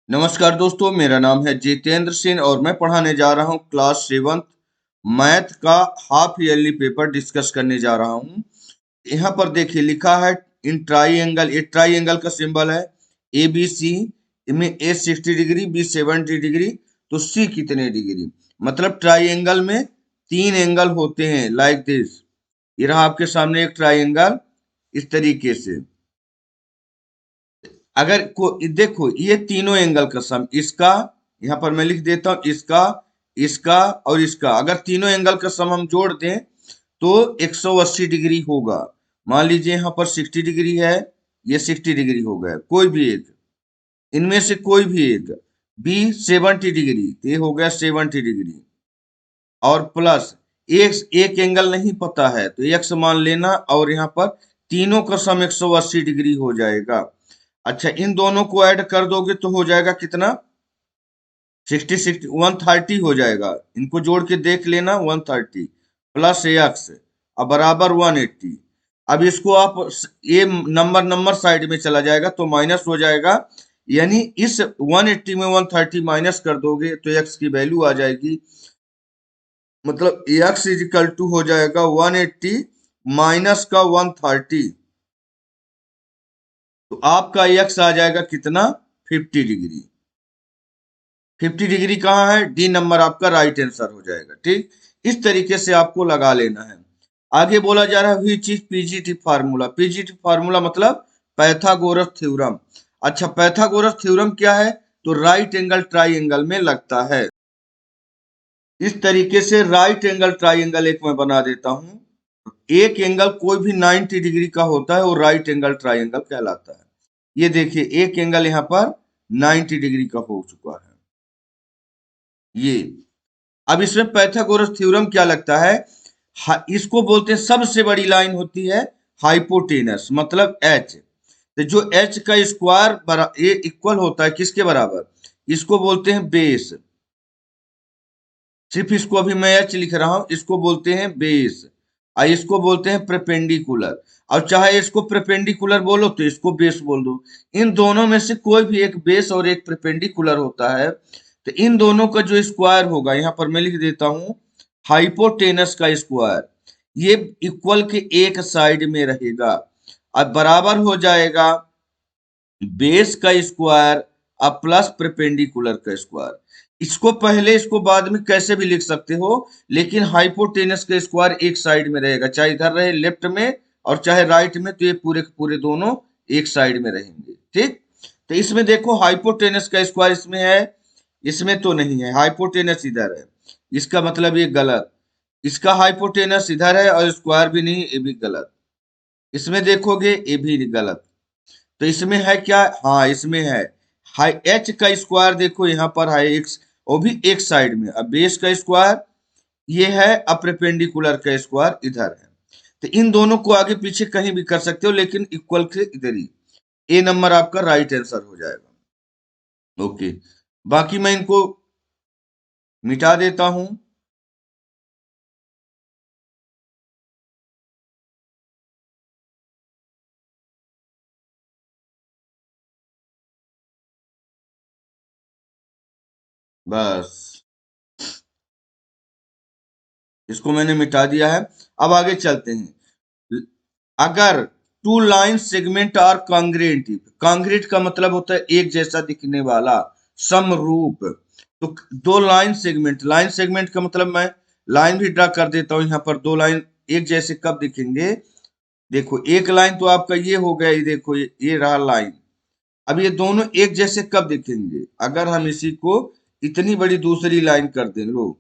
नमस्कार दोस्तों, मेरा नाम है जितेंद्र सिंह और मैं पढ़ाने जा रहा हूँ क्लास 7 मैथ का हाफ ईयरली पेपर डिस्कस करने जा रहा हूँ। यहाँ पर देखिए लिखा है इन ट्राइंगल, ये ट्राइंगल का सिंबल है ए बी सी। इनमें ए 60 डिग्री, बी 70 डिग्री, तो सी कितने डिग्री। मतलब ट्राइंगल में तीन एंगल होते हैं लाइक दिस। ये रहा आपके सामने एक ट्राइंगल इस तरीके से। अगर को देखो ये तीनों एंगल का सम, इसका यहाँ पर मैं लिख देता हूं, इसका, इसका और इसका, अगर तीनों एंगल का सम हम जोड़ दें तो 180 डिग्री होगा। मान लीजिए यहाँ पर 60 डिग्री है, ये 60 डिग्री हो गया, कोई भी एक इनमें से कोई भी एक। बी 70 डिग्री, तो ये हो गया 70 डिग्री। और प्लस एक एक एंगल नहीं पता है तो एक्स मान लेना, और यहाँ पर तीनों का सम 180 डिग्री हो जाएगा। अच्छा, इन दोनों को ऐड कर दोगे तो हो जाएगा कितना, 130 हो जाएगा। इनको जोड़ के देख लेना, 130 प्लस एक्स अब बराबर 180। अब इसको आप ये नंबर नंबर साइड में चला जाएगा तो माइनस हो जाएगा, यानी इस 180 में 130 माइनस कर दोगे तो एक्स की वैल्यू आ जाएगी। मतलब एक्स इज इक्वल टू हो जाएगा 180 माइनस का 130, तो आपका एक्स आ जाएगा कितना, 50 डिग्री। 50 डिग्री कहाँ है, डी नंबर आपका राइट आंसर हो जाएगा। ठीक, इस तरीके से आपको लगा लेना है। आगे बोला जा रहा है which is PGT formula. PGT formula मतलब पैथागोरस थ्योरम। अच्छा, पैथागोरस थ्योरम क्या है, तो राइट एंगल ट्राइंगल में लगता है। इस तरीके से राइट एंगल ट्राइंगल एक मैं बना देता हूं। एक एंगल कोई भी 90 डिग्री का होता है वो राइट एंगल ट्राइंगल कहलाता है। ये देखिए एक एंगल यहाँ पर 90 डिग्री का हो चुका है ये। अब इसमें पाइथागोरस थ्योरम क्या लगता है, इसको बोलते हैं सबसे बड़ी लाइन होती है हाइपोटेनस, मतलब एच। तो जो एच का स्क्वायर ये इक्वल होता है किसके बराबर, इसको बोलते हैं बेस। सिर्फ इसको अभी मैं एच लिख रहा हूं, इसको बोलते हैं बेस और इसको बोलते हैं परपेंडिकुलर। और चाहे इसको परपेंडिकुलर बोलो तो इसको बेस बोल दो। इन दोनों में से कोई भी एक बेस और एक परपेंडिकुलर होता है, तो इन दोनों का जो स्क्वायर होगा, यहां पर मैं लिख देता हूं हाइपोटेनस का स्क्वायर, ये इक्वल के एक साइड में रहेगा। अब बराबर हो जाएगा बेस का स्क्वायर अब प्लस परपेंडिकुलर का स्क्वायर। इसको पहले इसको बाद में कैसे भी लिख सकते हो, लेकिन हाइपोटेनस का स्क्वायर एक साइड में रहेगा, चाहे इधर रहे लेफ्ट में और चाहे राइट में, तो ये पूरे पूरे दोनों एक साइड में रहेंगे। ठीक, तो इसमें देखो हाइपोटेनस का स्क्वायर इसमें है, इसमें तो नहीं है, हाइपोटेनस इधर है, इसका मतलब ये गलत। इसका हाइपोटेनस इधर है और स्क्वायर भी नहीं, ये भी गलत। इसमें देखोगे ये भी गलत। तो इसमें है क्या, हाँ इसमें है हाई एच का स्क्वायर, देखो यहाँ पर है एक्स, वो भी एक साइड में। अब बेस का स्क्वायर ये है, अब परपेंडिकुलर का स्क्वायर इधर है। तो इन दोनों को आगे पीछे कहीं भी कर सकते हो, लेकिन इक्वल के इधर ही। ए नंबर आपका राइट आंसर हो जाएगा। ओके, बाकी मैं इनको मिटा देता हूं। बस इसको मैंने मिटा दिया है। अब आगे चलते हैं। अगर two line segment are congruent, congruent का मतलब होता है एक जैसा दिखने वाला, समरूप। तो दो लाइन सेगमेंट, लाइन सेगमेंट का मतलब मैं लाइन भी ड्रा कर देता हूं। यहाँ पर दो लाइन एक जैसे कब दिखेंगे, देखो एक लाइन तो आपका ये हो गया, ये देखो ये रहा लाइन। अब ये दोनों एक जैसे कब दिखेंगे, अगर हम इसी को इतनी बड़ी दूसरी लाइन कर दें, लो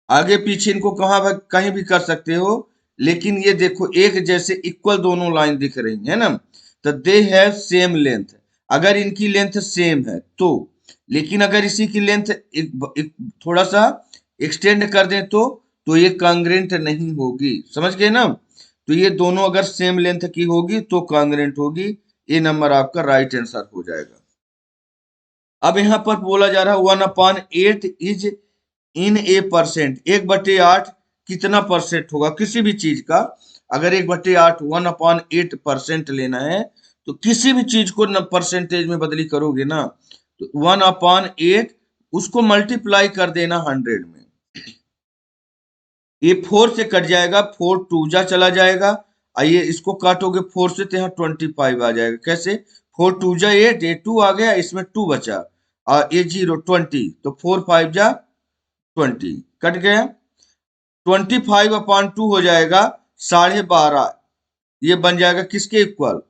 आगे पीछे इनको कहीं भी कर सकते हो, लेकिन ये देखो एक जैसे इक्वल दोनों लाइन दिख रही है ना, तो दे हैव सेम लेंथ। अगर इनकी लेंथ सेम है तो, लेकिन अगर इसी की लेंथ थोड़ा सा एक्सटेंड कर दें तो ये कांग्रेंट नहीं होगी, समझ गए ना। तो ये दोनों अगर सेम लेंथ की होगी तो कांग्रेंट होगी। ये नंबर आपका राइट आंसर हो जाएगा। अब यहाँ पर बोला जा रहा है 1/8 इज इन ए परसेंट, 1/8 कितना परसेंट होगा किसी भी चीज का। अगर 1/8 1/8% लेना है तो किसी भी चीज को परसेंटेज में बदली करोगे ना, तो 1/8 उसको मल्टीप्लाई कर देना 100 में। ये 4 से कट जाएगा, 4 टू जा चला जाएगा। आइए इसको काटोगे 4 से तो यहाँ 25 आ जाएगा। कैसे? 4 टू जा 8, ये 2 आ गया, इसमें 2 बचा और ये 0 20, तो 4 5 जा 20 कट गया। 25/2 हो जाएगा 12.5। ये बन जाएगा किसके इक्वल?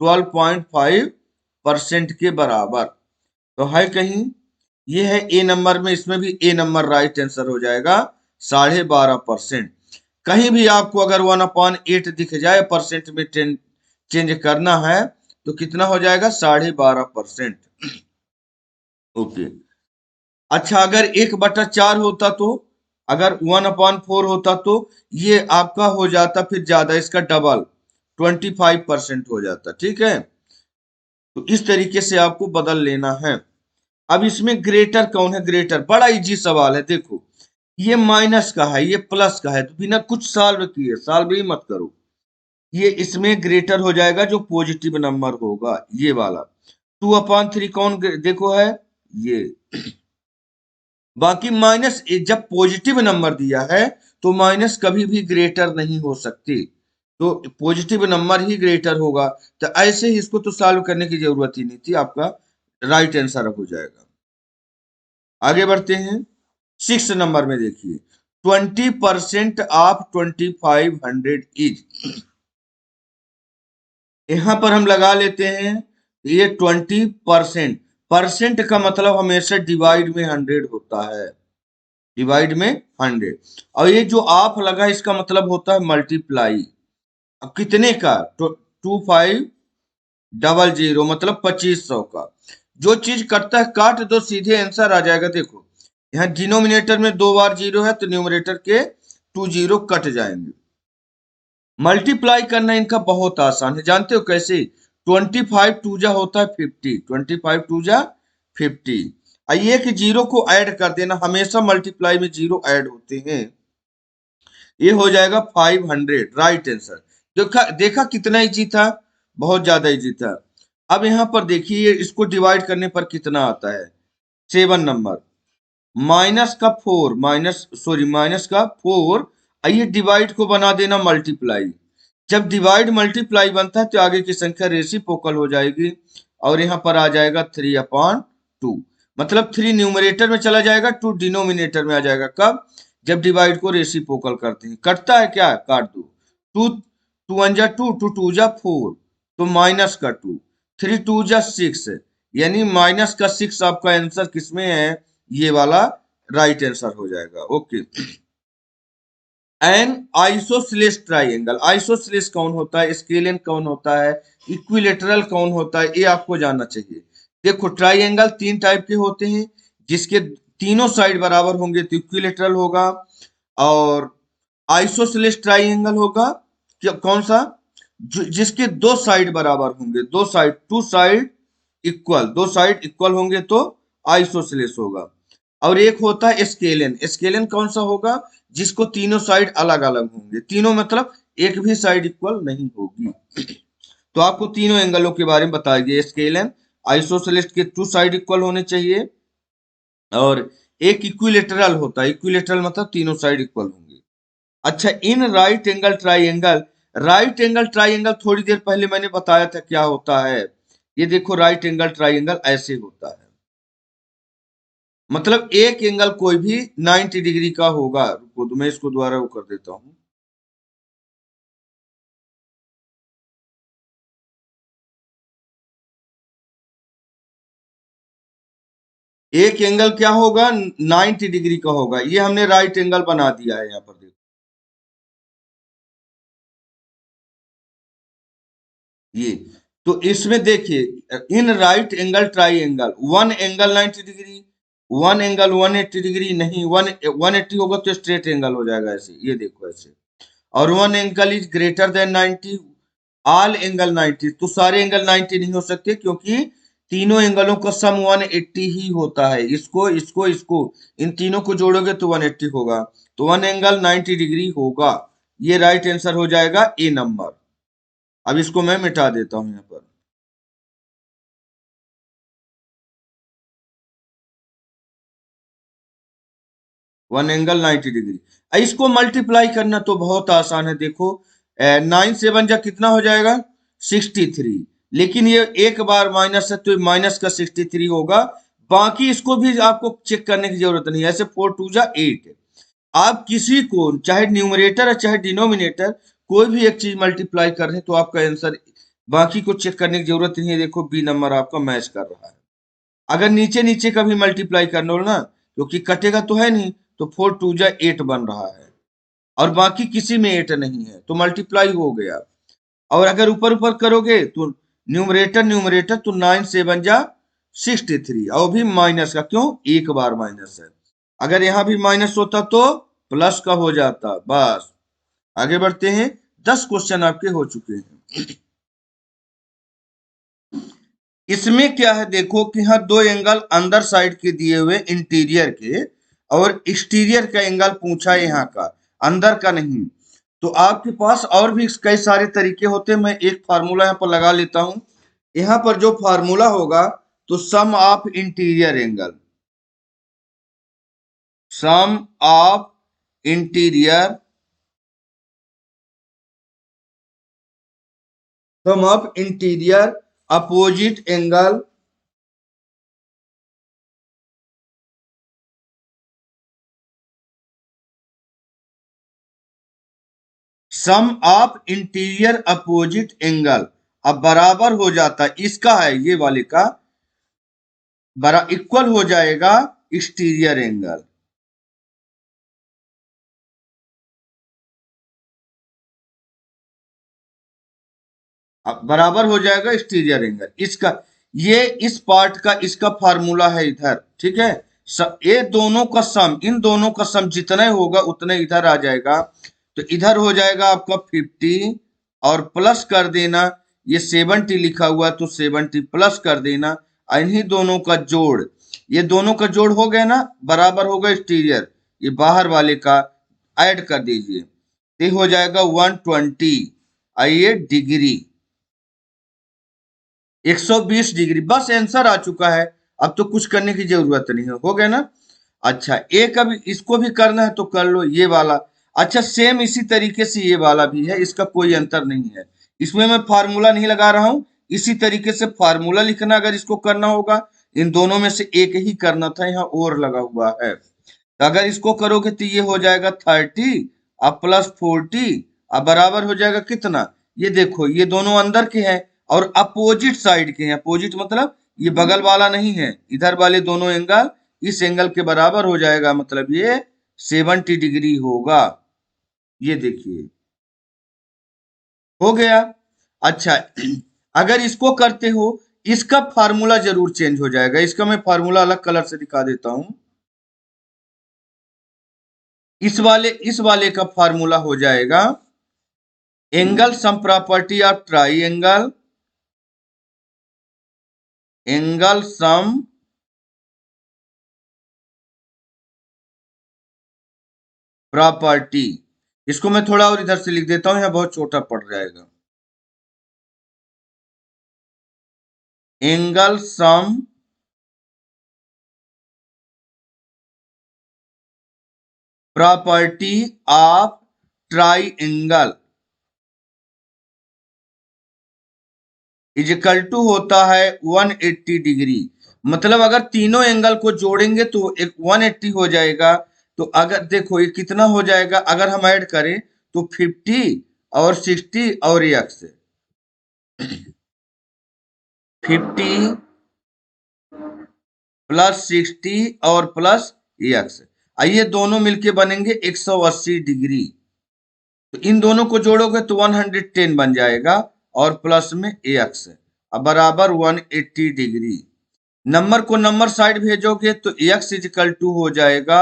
12.5% के बराबर। तो है कहीं, ये है ए नंबर में, इसमें भी ए नंबर राइट आंसर हो जाएगा 12.5%। कहीं भी आपको अगर 1/8 दिख जाए परसेंट में चेंज करना है तो कितना हो जाएगा? 12.5%। ओके। अच्छा, अगर 1/4 होता तो, अगर 1/4 होता तो ये आपका हो जाता फिर ज्यादा, इसका डबल 25% हो जाता। ठीक है, तो इस तरीके से आपको बदल लेना है। अब इसमें ग्रेटर कौन है? ग्रेटर बड़ा इजी सवाल है। देखो, ये माइनस का है, ये प्लस का है, तो बिना कुछ सॉल्व किए, सॉल्व ही मत करो, ये इसमें ग्रेटर हो जाएगा जो पॉजिटिव नंबर होगा, ये वाला। 2/3 कौन देखो है? ये। बाकी माइनस, जब पॉजिटिव नंबर दिया है तो माइनस कभी भी ग्रेटर नहीं हो सकती, तो पॉजिटिव नंबर ही ग्रेटर होगा। तो ऐसे ही इसको तो सॉल्व करने की जरूरत ही नहीं थी, आपका राइट आंसर हो जाएगा। आगे बढ़ते हैं। 6 नंबर में देखिए, 20% ऑफ 2500 इज। यहां पर हम लगा लेते हैं, ये 20%, परसेंट का मतलब हमेशा डिवाइड में 100 होता है, डिवाइड में 100। और ये जो आप लगा इसका मतलब होता है मल्टीप्लाई। अब कितने का? 2500, मतलब 2500 का। जो चीज कटता है काट दो, सीधे आंसर आ जाएगा। देखो, यहाँ डिनोमिनेटर में 2 बार 0 है तो न्यूमरेटर के 2 0 कट जाएंगे। मल्टीप्लाई करना इनका बहुत आसान है, जानते हो कैसे? 25 टू जा होता है 50, 25 टू जा 50। एक जीरो को ऐड कर देना, हमेशा मल्टीप्लाई में जीरो ऐड होते हैं। ये हो जाएगा 500, राइट आंसर। देखा देखा कितना इजी था, बहुत ज्यादा इजी था। अब यहाँ पर देखिए, इसको डिवाइड करने पर कितना आता है? 7 नंबर, माइनस का 4, माइनस का 4। आइए डिवाइड को बना देना मल्टीप्लाई। जब डिवाइड मल्टीप्लाई बनता है तो आगे की संख्या रेसिप्रोकल हो जाएगी और यहाँ पर आ जाएगा 3/2। मतलब 3 न्यूमरेटर में चला जाएगा, 2 डिनोमिनेटर में आ जाएगा। कब? जब डिवाइड को रेसिप्रोकल करते हैं। कटता है क्या? काट दो। 2 2 1 जा 2, 2 2 जा 4, तो माइनस का 2, 3 2 जा 6, यानी माइनस का 6 आपका आंसर किसमें है? ये वाला राइट आंसर हो जाएगा। Okay. N isosceles triangle, isosceles कौन होता है, स्केलियन कौन होता है, इक्विलेटरल कौन होता है, ये आपको जानना चाहिए। देखो, ट्राइंगल 3 टाइप के होते हैं, जिसके तीनों साइड बराबर होंगे तो इक्विलेटरल होगा, और आइसोसेलेस ट्राइंगल होगा कौन सा? जिसके 2 साइड बराबर होंगे, 2 side, 2 side equal, 2 side equal होंगे तो आइसोसेलेस होगा। और एक होता है स्केलियन, स्केलियन कौन सा होगा? जिसको तीनों साइड अलग अलग होंगे, तीनों मतलब एक भी साइड इक्वल नहीं होगी। तो आपको तीनों एंगलों के बारे में बताया गया। स्केलियन, आइसोसेलेस के 2 साइड इक्वल होने चाहिए, और एक इक्विलेटरल होता है, इक्विलेटरल मतलब तीनों साइड इक्वल होंगे। अच्छा, in right angle triangle, right angle triangle थोड़ी देर पहले मैंने बताया था क्या होता है। ये देखो, राइट एंगल ट्राइंगल ऐसे होता है, मतलब एक एंगल कोई भी 90 डिग्री का होगा। रुको तो मैं इसको दोबारा वो कर देता हूं। एक एंगल क्या होगा? 90 डिग्री का होगा। ये हमने राइट एंगल बना दिया है यहाँ पर, देखो ये। तो इसमें देखिए, in right angle try angle, one angle 90 degree, one angle 180 degree नहीं, 180 होगा तो स्ट्रेट एंगल हो जाएगा ऐसे, ये देखो ऐसे। और one angle is greater than 90, all angle 90, तो सारे एंगल 90 नहीं हो सकते, क्योंकि तीनों एंगलों का सम 180 ही होता है। इसको इसको इसको इन तीनों को जोड़ोगे तो 180 होगा, तो वन एंगल 90 डिग्री होगा। ये राइट आंसर हो जाएगा ए नंबर। अब इसको मैं मिटा देता हूं यहाँ पर। One angle 90 degree. इसको मल्टीप्लाई करना तो बहुत आसान है, देखो 9 7 जा कितना हो जाएगा 63, लेकिन ये एक बार माइनस है तो माइनस का 63 होगा। बाकी इसको भी आपको चेक करने की जरूरत नहीं है, ऐसे 4 2 जा 8। आप किसी को चाहे न्यूमरेटर है चाहे डिनोमिनेटर कोई भी एक चीज मल्टीप्लाई कर रहे हैं तो आपका आंसर, बाकी को चेक करने की जरूरत नहीं है। देखो बी नंबर आपका मैच कर रहा है। अगर नीचे नीचे का भी मल्टीप्लाई करना हो ना, क्योंकि कटेगा तो है नहीं, तो 4 2 जा 8 बन रहा है और बाकी किसी में 8 नहीं है तो मल्टीप्लाई हो गया। और अगर ऊपर ऊपर करोगे तो न्यूमरेटर न्यूमरेटर तो 9 7 जा 63, और भी माइनस का, क्यों एक बार माइनस है। अगर यहां भी माइनस होता तो प्लस का हो जाता। बस आगे बढ़ते हैं, 10 क्वेश्चन आपके हो चुके हैं। इसमें क्या है देखो कि हाँ दो एंगल अंदर साइड के दिए हुए इंटीरियर के, और एक्सटीरियर का एंगल पूछा है यहाँ का, अंदर का नहीं। तो आपके पास और भी कई सारे तरीके होते हैं, मैं एक फार्मूला यहाँ पर लगा लेता हूं। यहाँ पर जो फार्मूला होगा तो sum of interior angle, sum of interior, sum of interior opposite angle sum of interior opposite angle, अब बराबर हो जाता है इसका है ये वाले का, बरा इक्वल हो जाएगा एक्सटीरियर एंगल। अब बराबर हो जाएगा एक्सटीरियर एंगल इसका, ये इस पार्ट का इसका फार्मूला है इधर, ठीक है। ये दोनों का सम, इन दोनों का सम जितना होगा उतना इधर आ जाएगा। तो इधर हो जाएगा आपका 50 और प्लस कर देना, ये 70 लिखा हुआ है तो 70 प्लस कर देना, इन्हीं दोनों का जोड़, ये दोनों का जोड़ हो गया ना, बराबर होगा एक्सटीरियर, ये बाहर वाले का ऐड कर दीजिए, ये हो जाएगा 120 आइए डिग्री, 120 डिग्री। बस आंसर आ चुका है, अब तो कुछ करने की जरूरत नहीं है, हो गया ना। अच्छा एक अभी इसको भी करना है तो कर लो ये वाला। अच्छा सेम इसी तरीके से ये वाला भी है, इसका कोई अंतर नहीं है, इसमें मैं फार्मूला नहीं लगा रहा हूं। इसी तरीके से फार्मूला लिखना अगर इसको करना होगा, इन दोनों में से एक ही करना था, यहाँ और लगा हुआ है। तो अगर इसको करोगे तो ये हो जाएगा 30 अब प्लस 40 अब बराबर हो जाएगा कितना, ये देखो ये दोनों अंदर के हैं और अपोजिट साइड के हैं। अपोजिट मतलब ये बगल वाला नहीं है, इधर वाले दोनों एंगल इस एंगल के बराबर हो जाएगा, मतलब ये 70 डिग्री होगा। ये देखिए हो गया। अच्छा अगर इसको करते हो, इसका फार्मूला जरूर चेंज हो जाएगा, इसका मैं फार्मूला अलग कलर से दिखा देता हूं। इस वाले का फार्मूला हो जाएगा angle sum property of triangle, angle sum property. इसको मैं थोड़ा और इधर से लिख देता हूं, यहां बहुत छोटा पड़ जाएगा। Angle sum property of triangle is equal to होता है 180 डिग्री। मतलब अगर तीनों एंगल को जोड़ेंगे तो एक 180 हो जाएगा। तो अगर देखो ये कितना हो जाएगा, अगर हम ऐड करें तो 50 और 60 और एक्स, 50 प्लस 60 और प्लस एक्स, ये दोनों मिलके बनेंगे 180 डिग्री। तो इन दोनों को जोड़ोगे तो 110 बन जाएगा और प्लस में एक्स अब बराबर 180 डिग्री। नंबर को नंबर साइड भेजोगे तो एक्स इजिकल टू हो जाएगा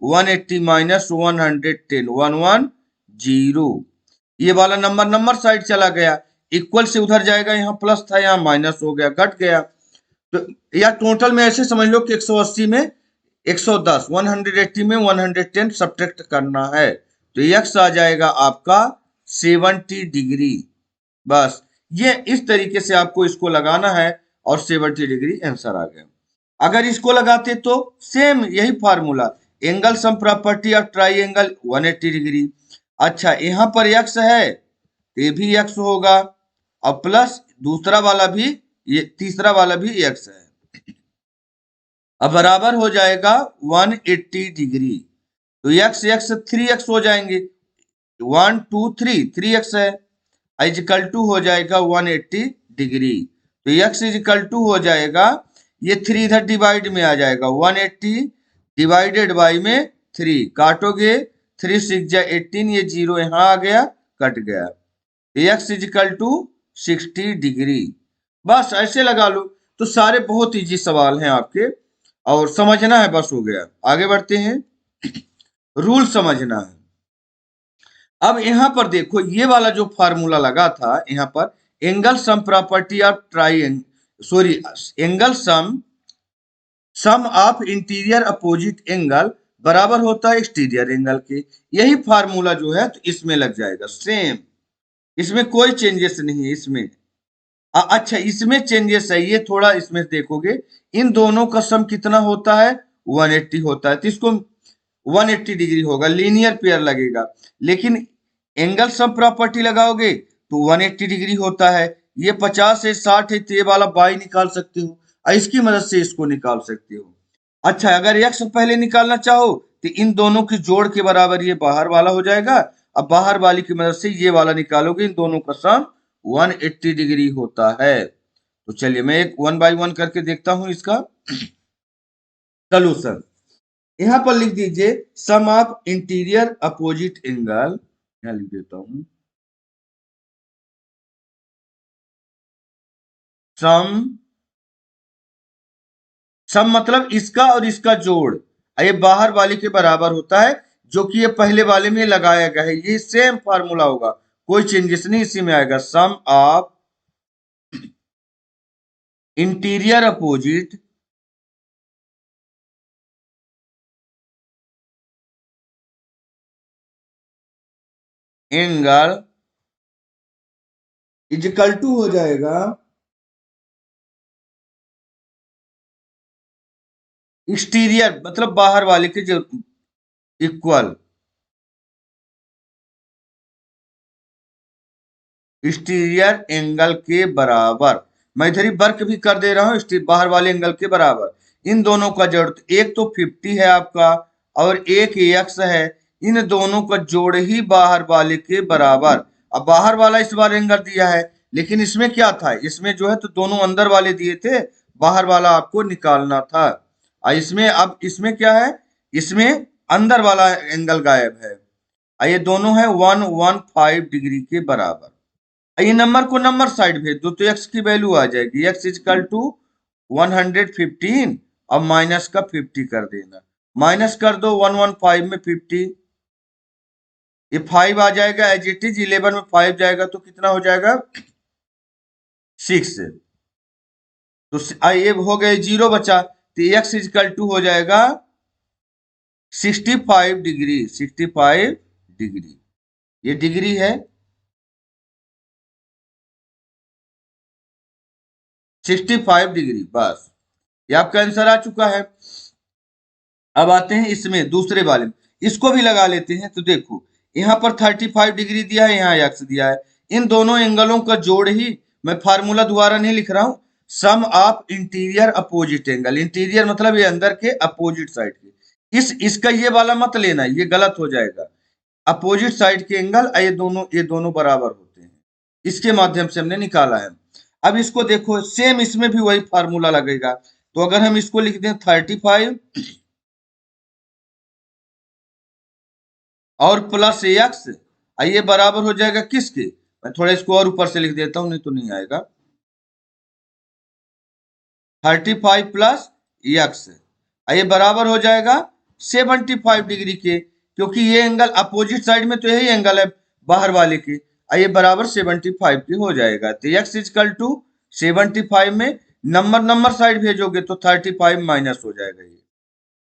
180 माइनस 110 110। ये वाला नंबर नंबर साइड चला गया, इक्वल से उधर जाएगा, यहाँ प्लस था यहाँ माइनस हो गया, घट गया। तो या टोटल में ऐसे समझ लो कि 180 में 110, 180 में 110 सब्ट्रैक्ट करना है, तो एक्स आ जाएगा आपका 70 डिग्री। बस ये इस तरीके से आपको इसको लगाना है और 70 डिग्री आंसर आ गया। अगर इसको लगाते तो सेम यही formula, angle sum property of triangle 180 degree. अच्छा यहाँ पर x है तो ये भी x होगा और प्लस दूसरा वाला भी, ये तीसरा वाला भी x है। अब बराबर हो जाएगा 180 डिग्री। तो x x 3x हो जाएंगे, 1 2 3 3x है, इजिकल टू हो जाएगा 180 डिग्री। तो x इजिकल टू हो जाएगा, ये 3 इधर डिवाइड में आ जाएगा, 180 डिवाइडेड बाई में 3 काटोगे, 3 6 जा 18, ये 0 यहाँ आ गया, कट गया। x is equal to 60 degree. बस ऐसे लगा लो। तो सारे बहुत इजी सवाल हैं आपके, और समझना है, बस हो गया। आगे बढ़ते हैं, रूल समझना है। अब यहां पर देखो, ये वाला जो फार्मूला लगा था यहां पर, angle sum property of triangle, sorry, angle sum of interior opposite angle बराबर होता है एक्सटीरियर एंगल के। यही फार्मूला जो है तो इसमें लग जाएगा सेम, इसमें कोई चेंजेस नहीं है इसमें। अच्छा इसमें चेंजेस है, ये थोड़ा इसमें देखोगे, इन दोनों का सम कितना होता है, 180 होता है, तो इसको 180 डिग्री होगा, लीनियर पेयर लगेगा। लेकिन एंगल सम प्रॉपर्टी लगाओगे तो 180 डिग्री होता है। ये 50 है 60 है, तो ये वाला बाई निकाल सकते हो और इसकी मदद से इसको निकाल सकते हो। अच्छा अगर x पहले निकालना चाहो तो इन दोनों की जोड़ के बराबर ये बाहर वाला हो जाएगा। अब बाहर वाली की मदद से ये वाला निकालोगे, इन दोनों का सम 180 डिग्री होता है। तो चलिए मैं एक 1 बाई 1 करके देखता हूं इसका सोल्यूशन। यहां पर लिख दीजिए सम ऑफ इंटीरियर अपोजिट एंगल, यहां लिख देता हूं सम, सम मतलब इसका और इसका जोड़, ये बाहर वाले के बराबर होता है, जो कि ये पहले वाले में लगाया गया है। ये सेम फार्मूला होगा, कोई चेंजेस नहीं इसी में आएगा। Sum of interior opposite angle is equal to हो जाएगा एक्सटीरियर मतलब बाहर वाले के जो इक्वल एक्सटीरियर एंगल के बराबर। मैं इधर ही वर्क भी कर दे रहा हूं, बाहर वाले एंगल के बराबर। इन दोनों का जोड़, एक तो 50 है आपका और एक x है, इन दोनों का जोड़ ही बाहर वाले के बराबर। अब बाहर वाला इस बार एंगल दिया है, लेकिन इसमें क्या था, इसमें जो है तो दोनों अंदर वाले दिए थे, बाहर वाला आपको निकालना था। इसमें अब इसमें क्या है, इसमें अंदर वाला एंगल गायब है। ये दोनों है 115 डिग्री के बराबर। ये नंबर को नंबर साइड भेज दो तो x की वैल्यू आ जाएगी, x इजकल टू 115 अब माइनस का 50 कर देना, माइनस कर दो 115 में 50, ये 5 आ जाएगा एज इट इज, 11 में 5 जाएगा तो कितना हो जाएगा 6। तो ये हो गए 0 बचा, तो x इजकल टू हो जाएगा 65 डिग्री, 65 डिग्री, ये डिग्री है 65 डिग्री। बस ये आपका आंसर आ चुका है। अब आते हैं इसमें दूसरे वाले में, इसको भी लगा लेते हैं। तो देखो यहाँ पर 35 डिग्री दिया है, यहाँ x दिया है, इन दोनों एंगलों का जोड़ ही, मैं फार्मूला दोबारा नहीं लिख रहा हूं, sum of interior opposite angle, interior मतलब ये अंदर के अपोजिट साइड के, इसका ये वाला मत लेना, ये गलत हो जाएगा। अपोजिट साइड के एंगल ये दोनों बराबर होते हैं, इसके माध्यम से हमने निकाला है। अब इसको देखो सेम इसमें भी वही फार्मूला लगेगा। तो अगर हम इसको लिख दें 35 और प्लस एक्स, ये बराबर हो जाएगा किसके, मैं थोड़ा इसको और ऊपर से लिख देता हूं नहीं तो नहीं आएगा, 35 प्लस एक्स, ये बराबर हो जाएगा 75 डिग्री के, क्योंकि ये एंगल अपोजिट साइड में तो यही एंगल है बाहर वाले के, ये बराबर 75 के हो जाएगा। तो एक्स इजकल टू 75 में नंबर नंबर साइड भेजोगे तो 35 माइनस हो जाएगा, ये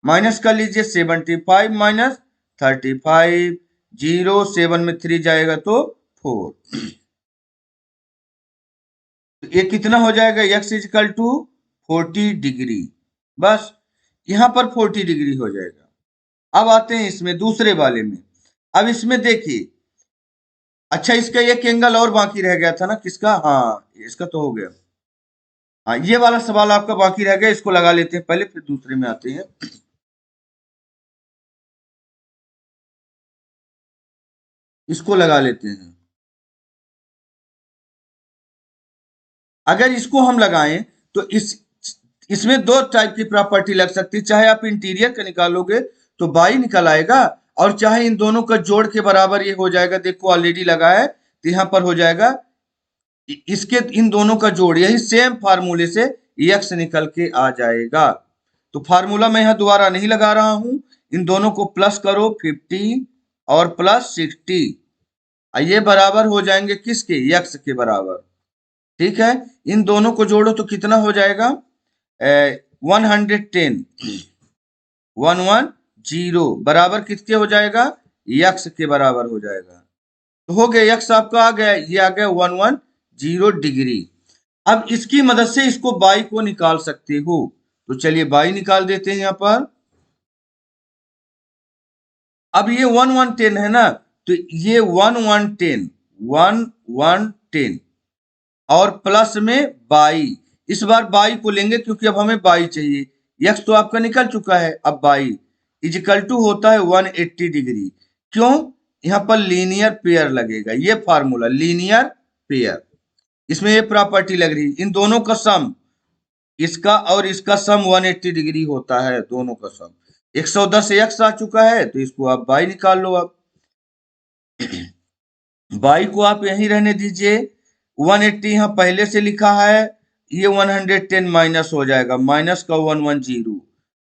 माइनस कर लीजिए, 75 माइनस 35, 0 7 में 3 जाएगा तो 4। तो ये कितना हो जाएगा, x इजकल टू 40 डिग्री। बस यहां पर 40 डिग्री हो जाएगा। अब आते हैं इसमें दूसरे वाले में। अब इसमें देखिए, अच्छा इसका एक एंगल और बाकी रह गया था ना, किसका, हाँ इसका तो हो गया। हाँ ये वाला सवाल आपका बाकी रह गया, इसको लगा लेते हैं पहले, फिर दूसरे में आते हैं। इसको लगा लेते हैं। अगर इसको हम लगाएं तो इसमें दो टाइप की प्रॉपर्टी लग सकती है, चाहे आप इंटीरियर का निकालोगे तो बाई निकल आएगा, और चाहे इन दोनों का जोड़ के बराबर ये हो जाएगा, देखो ऑलरेडी लगा है तो यहां पर हो जाएगा इसके इन दोनों का जोड़, यही सेम फार्मूले से एक्स निकल के आ जाएगा। तो फार्मूला मैं यहां दोबारा नहीं लगा रहा हूं, इन दोनों को प्लस करो 50 और प्लस 60, ये बराबर हो जाएंगे किसके, एक्स के बराबर। ठीक है, इन दोनों को जोड़ो तो कितना हो जाएगा, 110, 110 बराबर किसके हो जाएगा, यक्स के बराबर हो जाएगा। तो हो गया, यक्स आपका आ गया, ये आ गया 110 डिग्री। अब इसकी मदद से इसको बाई को निकाल सकते हो, तो चलिए बाई निकाल देते हैं यहां पर। अब ये 1110 है ना, तो ये 1110, 1110 और प्लस में बाई, इस बार बाई को लेंगे क्योंकि अब हमें बाई चाहिए, यक्स तो आपका निकल चुका है, अब बाई इजिकल टू होता है 180 डिग्री। क्यों, यहां पर लीनियर पेयर लगेगा, ये फार्मूला लीनियर पेयर, इसमें ये प्रॉपर्टी लग रही, इन दोनों का सम, इसका और इसका सम 180 डिग्री होता है, दोनों का सम 110 एक्स आ चुका है, तो इसको आप बाई निकाल लो। अब बाई को आप यहीं रहने दीजिए, 180 यहां पहले से लिखा है, ये 110 माइनस हो जाएगा, माइनस का 110,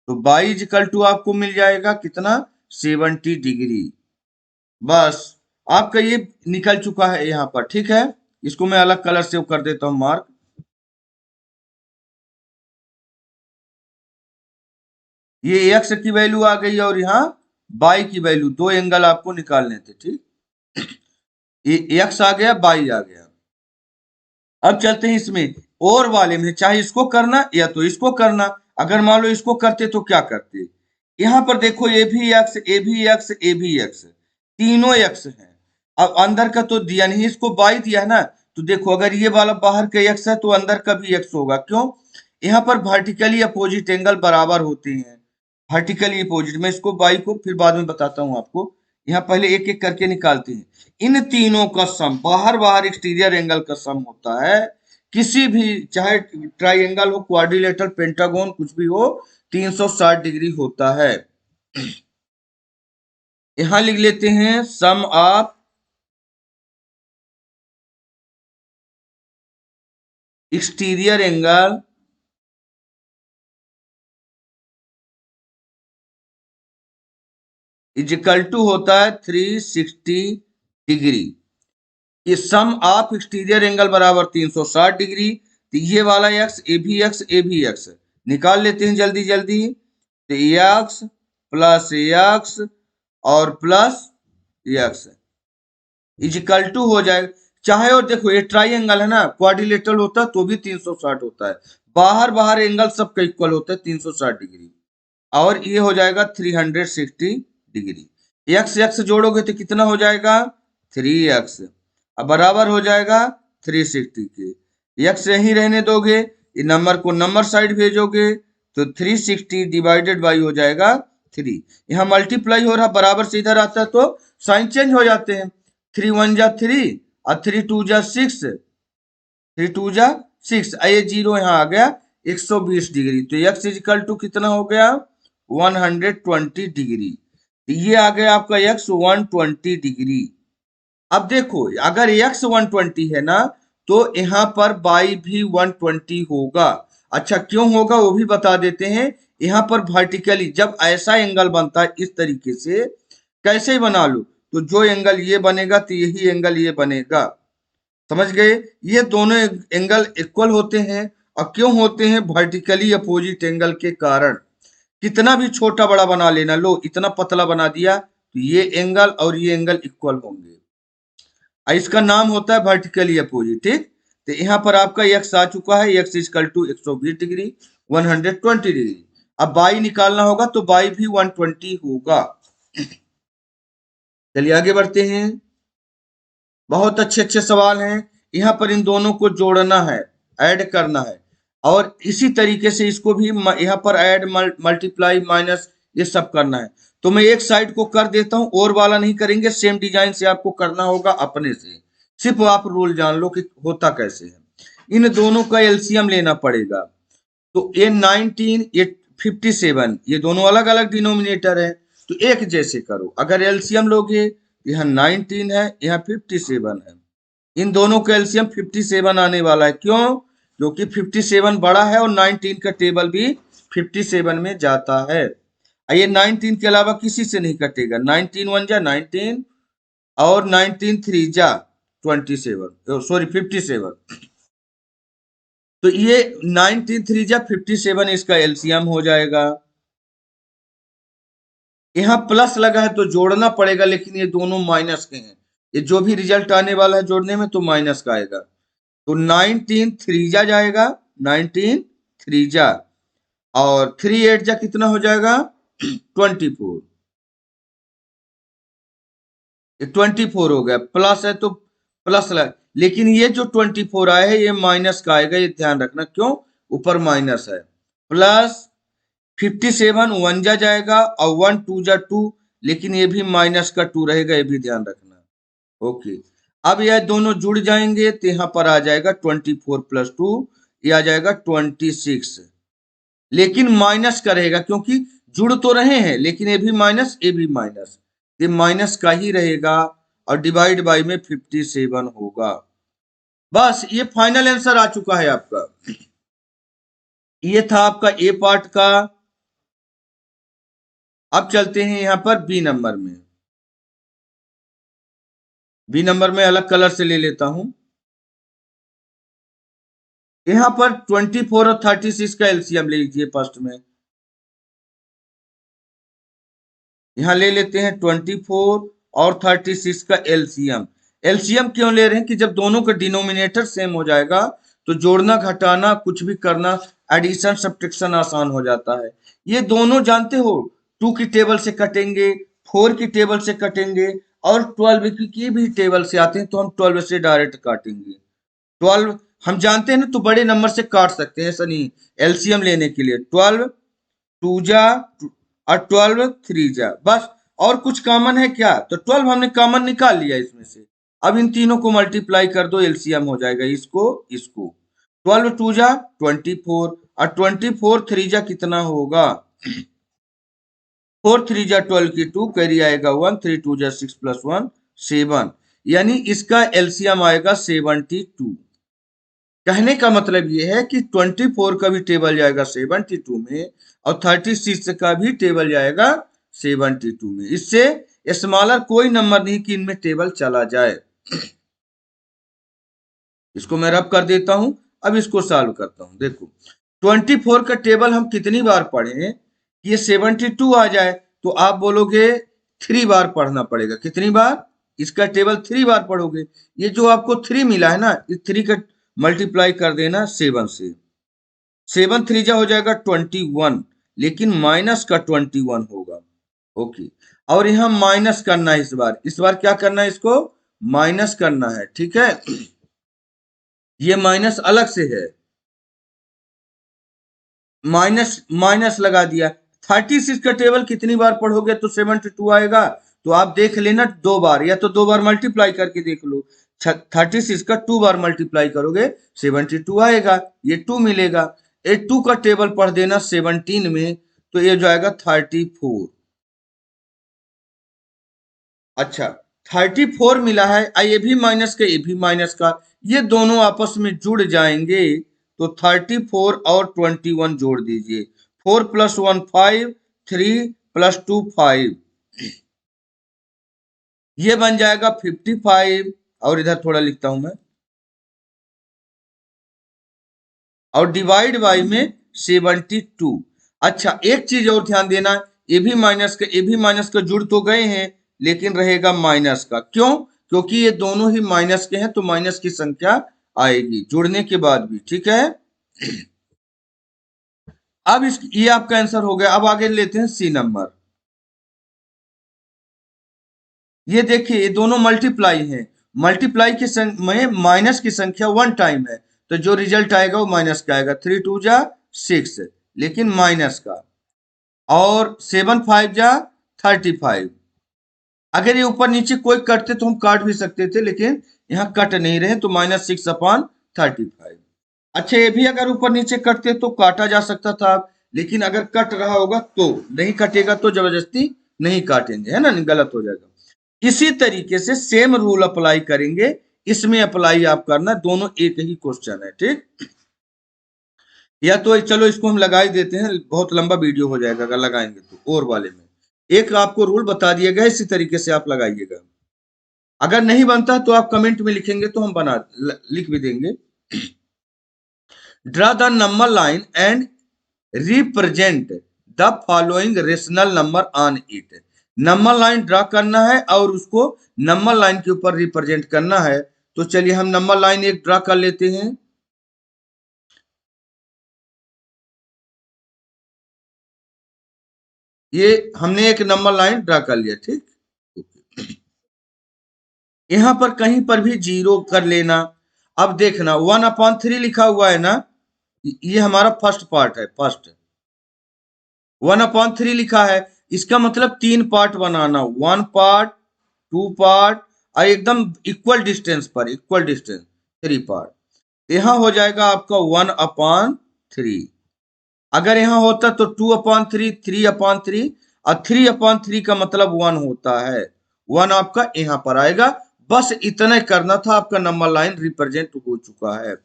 तो बाई इजिकल टू आपको मिल जाएगा कितना, 70 डिग्री। बस आपका ये निकल चुका है यहां पर। ठीक है, इसको मैं अलग कलर से कर देता हूं मार्क। ये एक्स की वैल्यू आ गई और यहाँ बाई की वैल्यू, दो एंगल आपको निकालने थे। ठीक, ये एक्स आ गया, बाई आ गया। अब चलते हैं इसमें और वाले में, चाहे इसको करना या तो इसको करना। अगर मान लो इसको करते तो क्या करते, यहां पर देखो ए भी एक्स, ए भी एक्स, ए भी एक्स, तीनों एक्स है। अब अंदर का तो दिया नहीं, इसको बाई दिया है ना, तो देखो अगर ये वाला बाहर का एक्स है तो अंदर का भी एक्स होगा। क्यों, यहाँ पर वर्टिकली अपोजिट एंगल बराबर होते हैं, वर्टिकली अपोजिट। मैं इसको बाई को फिर बाद में बताता हूं आपको, यहाँ पहले एक एक करके निकालते हैं। इन तीनों का सम, बाहर बाहर एक्सटीरियर एंगल का सम होता है, किसी भी, चाहे ट्राइंगल हो, क्वाड्रिलेटरल, पेंटागन, कुछ भी हो, 360 डिग्री होता है। यहां लिख लेते हैं sum of exterior angle is equal to होता है 360 डिग्री। ये सम ऑफ एक्सटीरियर एंगल बराबर 360 डिग्री। तो ये वाला एक्स, ए भी एक्स, ए भी एक्स निकाल लेते हैं जल्दी जल्दी। तो एक्स प्लस एक्स और प्लस एक्स इजिकल टू हो जाएगा, चाहे, और देखो ये ट्राइंगल है ना, क्वाड्रिलेटरल होता है तो भी 360 होता है, बाहर बाहर एंगल सबका इक्वल होता है 360 डिग्री, और ये हो जाएगा 360 डिग्री। एक्स एक्स जोड़ोगे तो कितना हो जाएगा, 3x, अब बराबर हो जाएगा 360 के। एक्स यहीं रहने दोगे, ये नंबर को नंबर साइड भेजोगे तो 360 डिवाइडेड बाई हो जाएगा 3, यहाँ मल्टीप्लाई हो रहा, बराबर से इधर आता है तो साइन चेंज हो जाते हैं, 3 1 जा 3 और 3 2 जा 6, 3 2 जा 6, ये जीरो यहाँ आ गया 120 डिग्री। तो एक्स इजिकल टू कितना हो गया, 120 डिग्री। ये आ गया आपका एक्स 120 डिग्री। अब देखो अगर एक्स 120 है ना, तो यहाँ पर बाई भी 120 होगा। अच्छा क्यों होगा वो भी बता देते हैं। यहाँ पर वर्टिकली जब ऐसा एंगल बनता है इस तरीके से, कैसे ही बना लो, तो जो एंगल ये बनेगा तो यही एंगल ये बनेगा, समझ गए। ये दोनों एंगल इक्वल होते हैं, और क्यों होते हैं, वर्टिकली अपोजिट एंगल के कारण। कितना भी छोटा बड़ा बना लेना, लो इतना पतला बना दिया तो ये एंगल और ये एंगल इक्वल होंगे, इसका नाम होता है वर्टिकली अपोजिट। ठीक, तो यहाँ पर आपका एक्स आ चुका है, x equal to 120 degree, 120 degree. अब बाई निकालना होगा तो बाई भी 120 होगा। चलिए आगे बढ़ते हैं। बहुत अच्छे अच्छे सवाल हैं। यहाँ पर इन दोनों को जोड़ना है, ऐड करना है, और इसी तरीके से इसको भी यहाँ पर ऐड, मल्टीप्लाई, माइनस, ये सब करना है। तो मैं एक साइड को कर देता हूं, और वाला नहीं करेंगे, सेम डिजाइन से आपको करना होगा अपने से। सिर्फ आप रूल जान लो कि होता कैसे है। इन दोनों का एलसीएम लेना पड़ेगा। तो ये 19, ये 57, ये दोनों अलग अलग डिनोमिनेटर है, तो एक जैसे करो। अगर एलसीएम लोगे, यहाँ 19 है, यहाँ 57 है, इन दोनों का एलसीएम 57 आने वाला है। क्यों? क्योंकि 57 बड़ा है और 19 का टेबल भी 57 में जाता है। ये 19 के अलावा किसी से नहीं कटेगा। 19 1 जा 19, और 19 3 जा 27, सॉरी 57। तो ये 19 3 जा 57 इसका एलसीएम हो जाएगा। यहाँ प्लस लगा है तो जोड़ना पड़ेगा, लेकिन ये दोनों माइनस के हैं। ये जो भी रिजल्ट आने वाला है जोड़ने में, तो माइनस का आएगा। तो 19 3 जा जाएगा, 19 3 जा, और 3 8 जा कितना हो जाएगा? 24। ये 24 हो गया। प्लस है तो प्लस लग, लेकिन ये जो 24 आया है ये माइनस का आएगा, ये ध्यान रखना। क्यों? ऊपर माइनस है। प्लस 57 1 जा जाएगा, और 1 2 जा 2, लेकिन ये भी माइनस का 2 रहेगा, ये भी ध्यान रखना। ओके, अब यह दोनों जुड़ जाएंगे तो यहां पर आ जाएगा 24 प्लस 2, ये आ जाएगा 26। लेकिन माइनस का रहेगा, क्योंकि जुड़ तो रहे हैं, लेकिन ये भी माइनस, ये भी माइनस, ये माइनस का ही रहेगा, और डिवाइड बाई में 57 होगा। बस ये फाइनल आंसर आ चुका है आपका। ये था आपका ए पार्ट का। अब चलते हैं यहां पर बी नंबर में। बी नंबर में अलग कलर से ले लेता हूं। यहां पर 24 और 36 का एलसीएम ले लीजिए फर्स्ट में। यहां ले लेते हैं 24 और 36 का एलसीएम। एलसीएम क्यों ले रहे हैं? कि जब दोनों का डिनोमिनेटर सेम हो जाएगा तो जोड़ना, घटाना, कुछ भी करना, एडिशन सब्ट्रैक्शन आसान हो जाता है। ये दोनों जानते हो 2 की टेबल से कटेंगे, 4 की टेबल से कटेंगे, और 12 की भी टेबल से आते हैं, तो हम 12 से डायरेक्ट काटेंगे। 12 हम जानते हैं ना, तो बड़े नंबर से काट सकते हैं, ऐसा नहीं। एलसीएम लेने के लिए 12 2 जा, और 12 3 जा, बस। और कुछ कॉमन है क्या? तो 12 हमने कॉमन निकाल लिया इसमें से। अब इन तीनों को मल्टीप्लाई कर दो, एलसीएम हो जाएगा इसको इसको। 12 2 जा 24, और 24 3 जा कितना होगा? 4 3 जा 12 की 2, कैरी आएगा 1, 3 2 जा 6 प्लस 1 7, यानी इसका एलसीएम आएगा 72। कहने का मतलब ये है कि 24 का भी टेबल जाएगा 72 में, और 36 का भी टेबल जाएगा 72 में। इससे स्मॉलर कोई नंबर नहीं कि इनमें टेबल चला जाए। इसको मैं रब कर देता हूं। अब इसको सॉल्व करता हूं। देखो 24 का टेबल हम कितनी बार पढ़े कि ये 72 आ जाए? तो आप बोलोगे 3 बार पढ़ना पड़ेगा। कितनी बार? इसका टेबल 3 बार पढ़ोगे। ये जो आपको 3 मिला है ना, इस 3 का मल्टीप्लाई कर देना 7 से। 7 3 जा हो जाएगा 21, लेकिन माइनस का 21 होगा। ओके, और यहां माइनस करना है। इस बार क्या करना है? इसको माइनस करना है, ठीक है। ये माइनस अलग से है, माइनस माइनस लगा दिया। 36 का टेबल कितनी बार पढ़ोगे तो 72 आएगा? तो आप देख लेना 2 बार, या तो 2 बार मल्टीप्लाई करके देख लो। 36 का 2 बार मल्टीप्लाई करोगे 72 आएगा, ये 2 मिलेगा। ये 2 का टेबल पढ़ देना 17 में, तो ये जाएगा 34। अच्छा, 34 मिला है, ये भी माइनस का, ये भी माइनस का, ये दोनों आपस में जुड़ जाएंगे। तो 34 और 21 जोड़ दीजिए। 4 प्लस 1 5, 3 प्लस 2 5, ये बन जाएगा 55। और इधर थोड़ा लिखता हूं मैं, और डिवाइड बाई में 72। अच्छा, एक चीज और ध्यान देना, ये भी माइनस का, ये भी माइनस का जुड़ तो गए हैं, लेकिन रहेगा माइनस का। क्यों? क्योंकि ये दोनों ही माइनस के हैं, तो माइनस की संख्या आएगी जुड़ने के बाद भी, ठीक है। अब ये आपका आंसर हो गया। अब आगे लेते हैं सी नंबर। ये देखिए ये दोनों मल्टीप्लाई हैं, मल्टीप्लाई में माइनस की संख्या 1 टाइम है, तो जो रिजल्ट आएगा वो माइनस का आएगा। 3 2 जा 6, लेकिन माइनस का, और 7 5 जा 35। अगर ये ऊपर नीचे कोई कटते तो हम काट भी सकते थे, लेकिन यहाँ कट नहीं रहे, तो -6/35। अच्छा, ये भी अगर ऊपर नीचे कटते तो काटा जा सकता था, लेकिन अगर कट रहा होगा तो, नहीं कटेगा तो जबरदस्ती नहीं काटेंगे, है ना, गलत हो जाएगा। इसी तरीके से सेम रूल अप्लाई करेंगे, इसमें अप्लाई आप करना, दोनों एक ही क्वेश्चन है, ठीक। या तो चलो इसको हम लगा ही देते हैं, बहुत लंबा वीडियो हो जाएगा अगर लगाएंगे तो। और वाले में एक आपको रूल बता दिया गया, इसी तरीके से आप लगाइएगा। अगर नहीं बनता तो आप कमेंट में लिखेंगे तो हम लिख भी देंगे। Draw the number line and represent the following rational number on it. Number line draw करना है और उसको नंबर लाइन के ऊपर रिप्रेजेंट करना है। तो चलिए हम नंबर लाइन एक ड्रा कर लेते हैं। ये हमने एक नंबर लाइन ड्रा कर लिया, ठीक। यहां पर कहीं पर भी 0 कर लेना। अब देखना 1/3 लिखा हुआ है ना, ये हमारा फर्स्ट पार्ट है, फर्स्ट 1/3 लिखा है, इसका मतलब 3 पार्ट बनाना, 1 पार्ट, 2 पार्ट, और एकदम इक्वल डिस्टेंस पर, इक्वल डिस्टेंस 3 पार्ट। यहां हो जाएगा आपका 1/3। अगर यहां होता तो 2/3, 3/3, और 3/3 का मतलब 1 होता है, 1 आपका यहां पर आएगा। बस इतना करना था, आपका नंबर लाइन रिप्रेजेंट हो चुका है।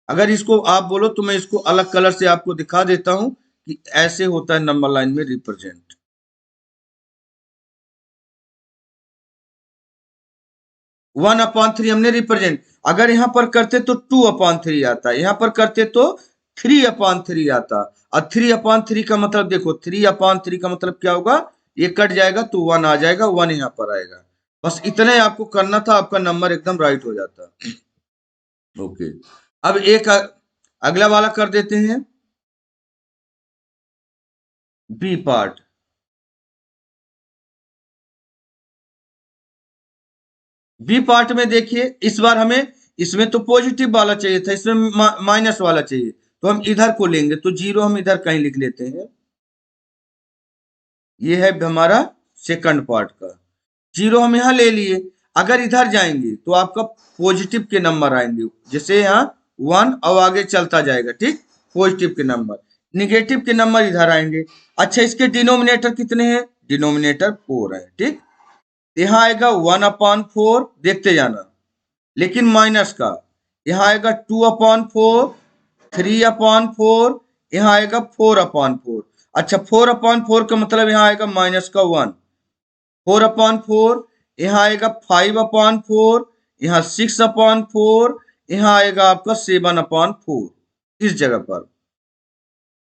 अगर इसको आप बोलो तो मैं इसको अलग कलर से आपको दिखा देता हूं कि ऐसे होता है नंबर लाइन में रिप्रेजेंट। 1/3 हमने रिप्रेजेंट, अगर यहां पर करते तो 2/3 आता, यहां पर करते तो 3/3 आता। और 3/3 का मतलब देखो, 3/3 का मतलब क्या होगा, ये कट जाएगा तो 1 आ जाएगा, 1 यहां पर आएगा। बस इतना ही आपको करना था, आपका नंबर एकदम राइट हो जाता। ओके, अब एक अगला वाला कर देते हैं, बी पार्ट। बी पार्ट में देखिए, इस बार हमें, इसमें तो पॉजिटिव वाला चाहिए था, इसमें माइनस वाला चाहिए, तो हम इधर को लेंगे, तो 0 हम इधर कहीं लिख लेते हैं। ये है हमारा सेकंड पार्ट का, 0 हम यहाँ ले लिए। अगर इधर जाएंगे तो आपका पॉजिटिव के नंबर आएंगे, जैसे यहाँ 1 और आगे चलता जाएगा, ठीक, पॉजिटिव के नंबर। निगेटिव के नंबर इधर आएंगे। अच्छा, इसके डिनोमिनेटर कितने हैं, डिनोमिनेटर 4 है, ठीक। यहाँ आएगा 1/4, देखते जाना, लेकिन माइनस का। यहाँ आएगा 2/4, 3/4, यहाँ आएगा 4/4। अच्छा, 4/4 का मतलब यहाँ आएगा माइनस का 1, 4/4, यहाँ आएगा 5/4, यहाँ 6/4, यहाँ आएगा आपका 7/4। इस जगह पर,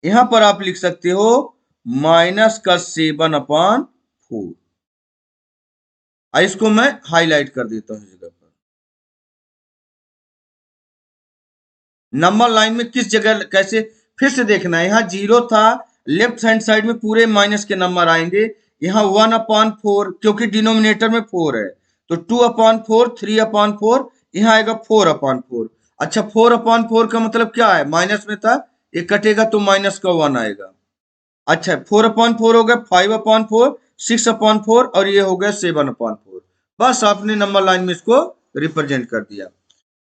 यहाँ पर आप लिख सकते हो माइनस का 7/4। इसको मैं हाईलाइट कर देता हूँ इस जगह पर। नंबर लाइन में किस जगह कैसे, फिर से देखना है, यहाँ 0 था, लेफ्ट हैंड साइड में पूरे माइनस के नंबर आएंगे। यहाँ 1/4, क्योंकि डिनोमिनेटर में 4 है, तो 2/4, 3/4, यहाँ आएगा 4/4। अच्छा, 4/4 का मतलब क्या है, माइनस में था, ये कटेगा तो माइनस का 1 आएगा। अच्छा, 4/4 हो गया, 5/4, 6/4, और ये हो गया 7/4। बस आपने नंबर लाइन में इसको रिप्रेजेंट कर दिया।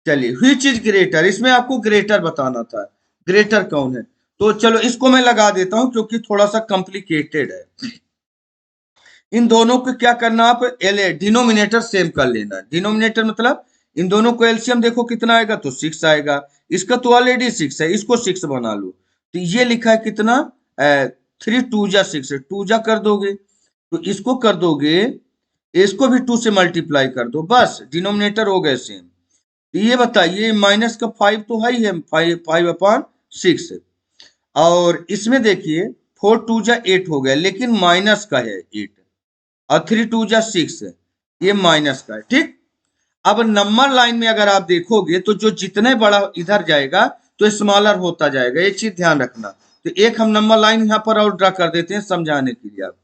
चलिए, व्हिच इज ग्रेटर, इसमें आपको ग्रेटर बताना था, ग्रेटर कौन है। तो चलो इसको मैं लगा देता हूं, क्योंकि थोड़ा सा कॉम्प्लिकेटेड है। इन दोनों को क्या करना, आप डिनोमिनेटर सेम कर लेना। डिनोमिनेटर मतलब इन दोनों को एलसीएम देखो कितना आएगा, तो 6 आएगा। इसका तो ऑलरेडी 6 है, इसको 6 बना लो। तो ये लिखा है कितना, 3 2 जा 6 है, 2 जा कर दोगे तो इसको कर दोगे, इसको भी 2 से मल्टीप्लाई कर दो, बस डिनोमिनेटर हो गए सेम। ये बताइए, माइनस का 5 तो है ही है, 5/6। और इसमें देखिए 4 2 जा 8 हो गया, लेकिन माइनस का है 8, और 3 2 जा 6, ये माइनस का है, ठीक। अब नंबर लाइन में अगर आप देखोगे तो जो जितने बड़ा इधर जाएगा तो स्मॉलर होता जाएगा, ये चीज ध्यान रखना। तो एक हम नंबर लाइन यहाँ पर और ड्रा कर देते हैं समझाने के लिए आपको।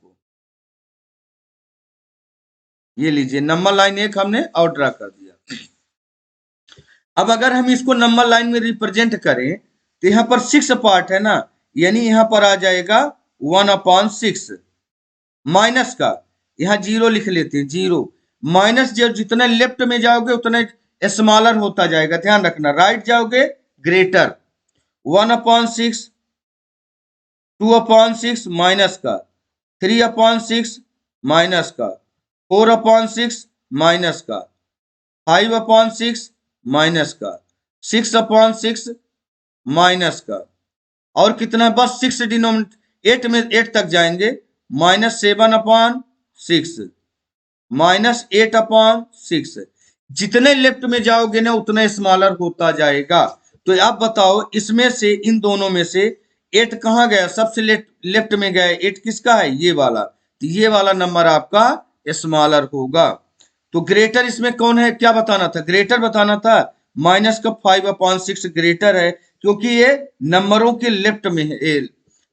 ये लीजिए नंबर लाइन एक हमने और ड्रा कर दिया। अब अगर हम इसको नंबर लाइन में रिप्रेजेंट करें तो यहाँ पर 6 पार्ट है ना, यानी यहाँ पर आ जाएगा 1/6 माइनस का, यहाँ 0 लिख लेते हैं, 0 माइनस, जो जितने लेफ्ट में जाओगे उतने स्मॉलर होता जाएगा, ध्यान रखना। राइट जाओगे ग्रेटर, 1/6, 2/6 माइनस का, 3/6 माइनस का, 4/6 माइनस का, 5/6 माइनस का, 6/6 माइनस का, और कितना बस 6 डिनोमिनेटर 8 में 8 तक जाएंगे, -7/6 -8/6। जितने लेफ्ट में जाओगे ना उतने स्मॉलर होता जाएगा। तो आप बताओ इसमें से, इन दोनों में से 8 कहाँ गया? सबसे लेफ्ट में गया। 8 किसका है? ये वाला। तो ये वाला नंबर आपका स्मॉलर होगा। तो ग्रेटर इसमें कौन है? क्या बताना था? ग्रेटर बताना था। माइनस का 5/6 ग्रेटर है, क्योंकि ये नंबरों के लेफ्ट में है,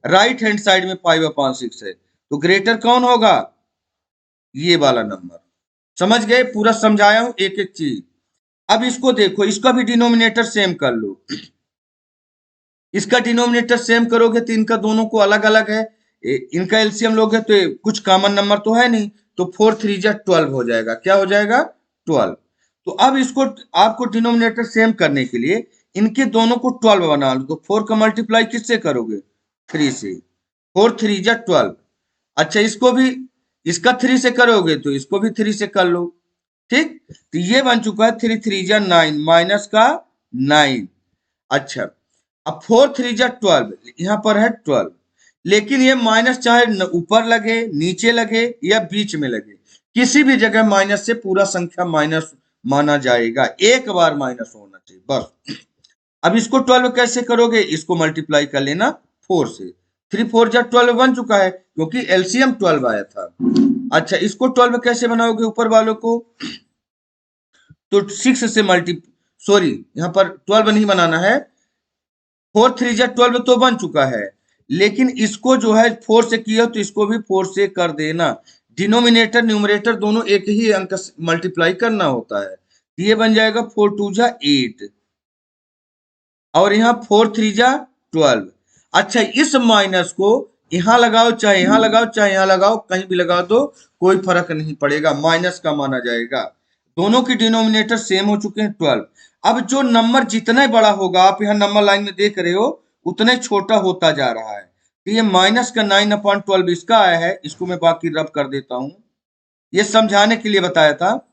राइट हैंड साइड में 5/6 है। तो ग्रेटर कौन होगा? ये वाला नंबर। समझ गए? पूरा समझाया हूं एक एक चीज। अब इसको देखो, इसका भी डिनोमिनेटर सेम कर लो। इसका डिनोमिनेटर सेम करोगे तो इनका दोनों को अलग अलग है, इनका एलसीएम लोगे तो कुछ कॉमन नंबर तो है नहीं, तो 4 3 जा 12 हो जाएगा। क्या हो जाएगा? 12। तो अब इसको आपको डिनोमिनेटर सेम करने के लिए इनके दोनों को 12 बना लो। तो 4 का मल्टीप्लाई किससे करोगे? 3 से। 4 3 जा 12। अच्छा, इसको भी, इसका 3 से करोगे तो इसको भी 3 से कर लो। ठीक, तो ये बन चुका है 3 3 जा 9 माइनस का 9। अच्छा, अब 4 3 जा 12, यहाँ पर है 12, लेकिन ये माइनस चाहे ऊपर लगे, नीचे लगे या बीच में लगे, किसी भी जगह माइनस से पूरा संख्या माइनस माना जाएगा। एक बार माइनस होना चाहिए बस। अब इसको 12 कैसे करोगे? इसको मल्टीप्लाई कर लेना 4 से। 3 4 जा 12 बन चुका है, क्योंकि एलसीएम 12 आया था। अच्छा, इसको 12 कैसे बनाओगे ऊपर वालों को? तो 6 से सॉरी, यहाँ पर 12 नहीं बनाना है। 4 3 जा 12 तो बन चुका है, लेकिन इसको जो है 4 से किया तो इसको भी 4 से कर देना। डिनोमिनेटर न्यूमरेटर दोनों एक ही अंक मल्टीप्लाई करना होता है। ये बन जाएगा 4 2 जा 8, और यहाँ 4 3 जा 12। अच्छा, इस माइनस को यहाँ लगाओ, चाहे यहाँ लगाओ, चाहे यहाँ लगाओ, कहीं भी लगा दो, कोई फर्क नहीं पड़ेगा, माइनस का माना जाएगा। दोनों की डिनोमिनेटर सेम हो चुके हैं 12। अब जो नंबर जितना बड़ा होगा, आप यहाँ नंबर लाइन में देख रहे हो, उतना छोटा होता जा रहा है। तो ये माइनस का 9/12 इसका आया है, इसको मैं बाकी रब कर देता हूं, ये समझाने के लिए बताया था।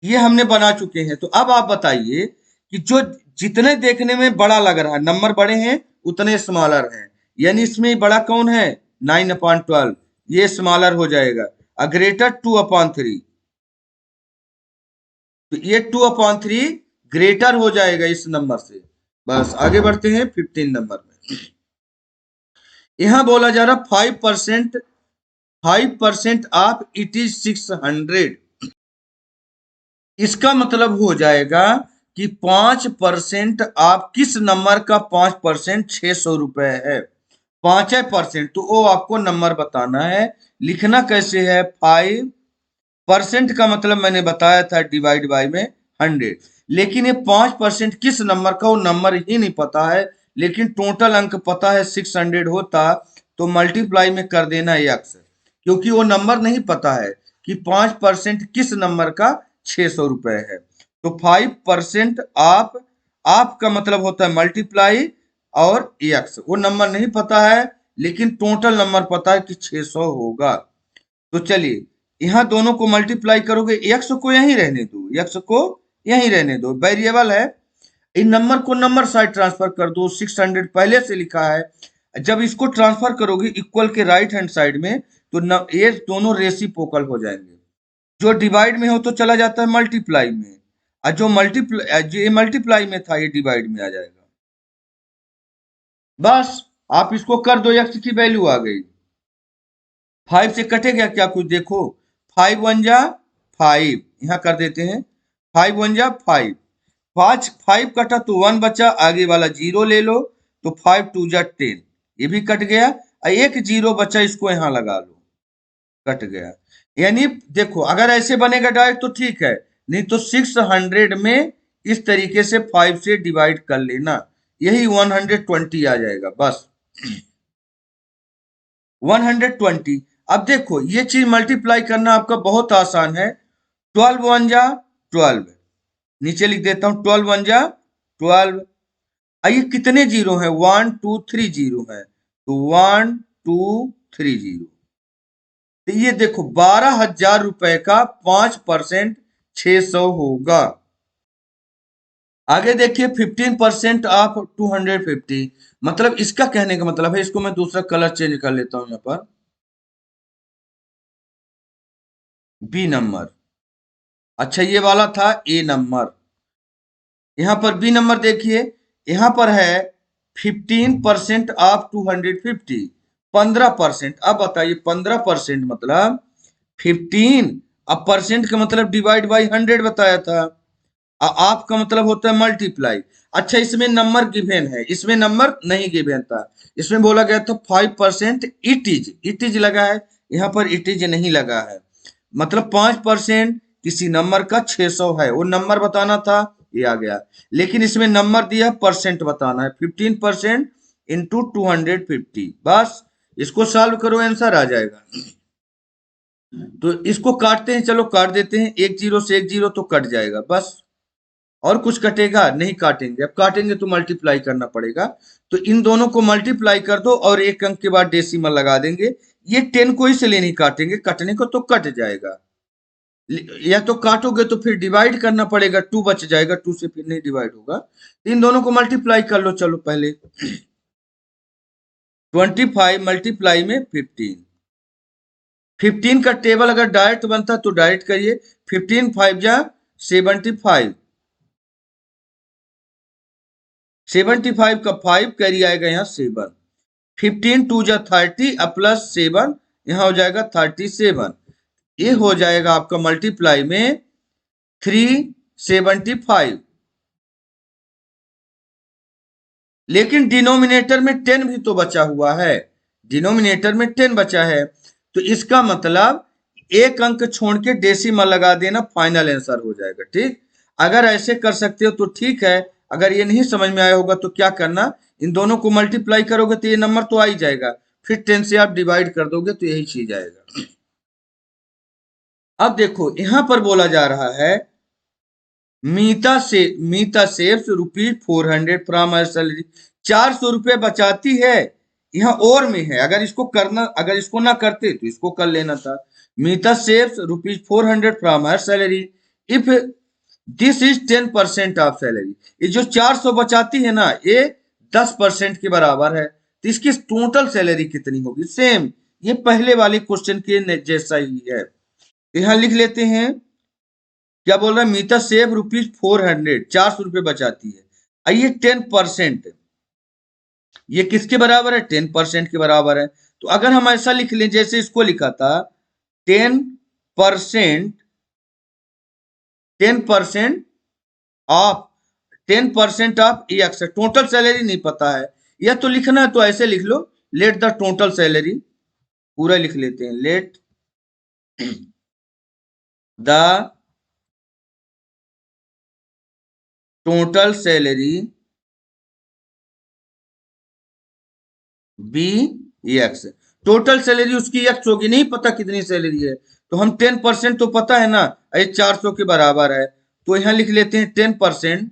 ये हमने बना चुके हैं। तो अब आप बताइए कि जो जितने देखने में बड़ा लग रहा है, नंबर बड़े हैं उतने स्मॉलर हैं, यानी इसमें बड़ा कौन है? 9/12, ये स्मॉलर हो जाएगा। ग्रेटर 2/3, तो ये 2/3 ग्रेटर हो जाएगा इस नंबर से। बस आगे बढ़ते हैं 15 नंबर में। यहां बोला जा रहा 5%, 5% ऑफ इट इज 600। इसका मतलब हो जाएगा कि 5% आप किस नंबर का 5%? 600 रुपए है। 5% तो वो आपको नंबर बताना है। लिखना कैसे है? 5% का मतलब मैंने बताया था डिवाइड बाय में 100, लेकिन ये 5% किस नंबर का, वो नंबर ही नहीं पता है, लेकिन टोटल अंक पता है 600 होता, तो मल्टीप्लाई में कर देना x, क्योंकि वो नंबर नहीं पता है कि 5% किस नंबर का 600 रुपए है। तो 5% आप का मतलब होता है मल्टीप्लाई और x, वो नंबर नहीं पता है, लेकिन टोटल नंबर पता है कि 600 होगा। तो चलिए, यहाँ दोनों को मल्टीप्लाई करोगे, एक्स को यहीं रहने दो, एक्स को यहीं रहने दो, वेरिएबल है। इन नंबर को नंबर साइड ट्रांसफर कर दो, 600 पहले से लिखा है। जब इसको ट्रांसफर करोगे इक्वल के राइट हैंड साइड में, तो ये दोनों रेसिप्रोकल हो जाएंगे। जो डिवाइड में हो तो चला जाता है मल्टीप्लाई में, और जो मल्टीप्लाई में था ये डिवाइड में आ जाएगा। बस आप इसको कर दो, एक्स की वैल्यू आ गई। 5 से कटेगा क्या कुछ? देखो, 5 1 जा 5, यहाँ कर देते हैं, 5 1 जा 5, 5 कटा तो 1 बचा, आगे वाला 0 ले लो, तो 5 2 जा 10, ये भी कट गया, और एक 0 बचा, इसको यहाँ लगा लो, कट गया। यानी देखो अगर ऐसे बनेगा डायरेक्ट तो ठीक है, नहीं तो 600 में इस तरीके से 5 से डिवाइड कर लेना, यही 120 आ जाएगा बस। 120। अब देखो ये चीज मल्टीप्लाई करना आपका बहुत आसान है। 12 वन जा 12, नीचे लिख देता हूं 12 वन जा 12। आइए कितने जीरो है, 1 2 3 जीरो है, तो 1 2 3 जीरो। तो ये देखो 12,000 रुपए का 5% 600 होगा। आगे देखिए 15% ऑफ 250, मतलब इसका कहने का मतलब है, इसको मैं दूसरा कलर चेंज कर लेता हूं यहां पर, बी नंबर। अच्छा ये वाला था ए नंबर। यहां पर बी नंबर देखिए, यहां पर है 15% ऑफ 250, 15%। अब बताइए 15% मतलब 15, अब परसेंट का मतलब डिवाइड बाई 100 बताया था, आप का मतलब होता है मल्टीप्लाई। अच्छा इसमें नंबर गिवन है, इसमें नंबर नहीं गिवन था, इसमें बोला गया था 5% इट इज लगा है, यहाँ पर इट इज नहीं लगा है, मतलब 5% किसी नंबर का 600 है, वो नंबर बताना था, ये आ गया। लेकिन इसमें नंबर दिया, परसेंट बताना है, 15% इंटू 250, बस इसको सॉल्व करो आंसर आ जाएगा। तो इसको काटते हैं, चलो काट देते हैं, एक जीरो से एक जीरो तो कट जाएगा बस, और कुछ कटेगा नहीं, काटेंगे, अब काटेंगे तो मल्टीप्लाई करना पड़ेगा। तो इन दोनों को मल्टीप्लाई कर दो और एक अंक के बाद डेसिमल लगा देंगे। ये 10 को इसलिए नहीं काटेंगे, कटने को तो कट जाएगा, या तो काटोगे तो फिर डिवाइड करना पड़ेगा, 2 बच जाएगा, 2 से फिर नहीं डिवाइड होगा। इन दोनों को मल्टीप्लाई कर लो, चलो पहले 25 मल्टीप्लाई में 15, 15 का टेबल अगर डायरेक्ट बनता तो डायरेक्ट करिए, 15 5 जा 75, 75 का 5 कैरी आएगा यहाँ 7, 15 टू जा 30 प्लस 7, यहाँ हो जाएगा 37, ये हो जाएगा आपका मल्टीप्लाई में 375। लेकिन डिनोमिनेटर में 10 भी तो बचा हुआ है, डिनोमिनेटर में 10 बचा है, तो इसका मतलब एक अंक छोड़ के डेसिमल लगा देना, फाइनल आंसर हो जाएगा। ठीक, अगर ऐसे कर सकते हो तो ठीक है, अगर ये नहीं समझ में आया होगा तो क्या करना, इन दोनों को मल्टीप्लाई करोगे तो ये नंबर तो आ ही जाएगा, फिर 10 से आप डिवाइड कर दोगे तो यही चीज आएगा। अब देखो यहां पर बोला जा रहा है मीता सेव्स ₹400 फ्रॉम हर सैलरी, 400 रुपए बचाती है, यहाँ और में है, अगर इसको करना, अगर इसको ना करते तो इसको कर लेना था। Meeta saves ₹400 from her salary if this is 10% of salary, ये जो 400 बचाती है ना, ये 10% के बराबर है, तो इसकी टोटल सैलरी कितनी होगी, सेम ये पहले वाले क्वेश्चन के जैसा ही है। यहाँ लिख लेते हैं, क्या बोल रहा है, मीता सेव ₹400, 400 रुपए बचाती है, आइए 10%, ये किसके बराबर है, 10% के बराबर है। तो अगर हम ऐसा लिख लें जैसे इसको लिखा था, 10%, 10% of 10% of x, total salary नहीं पता है, या तो लिखना है तो ऐसे लिख लो, लेट द टोटल सैलरी, पूरा लिख लेते हैं, let the total salary be x, total salary उसकी एक्स होगी, नहीं पता कितनी सैलरी है, तो हम 10% तो पता है ना, ये 400 के बराबर है, तो यहां लिख लेते हैं 10%,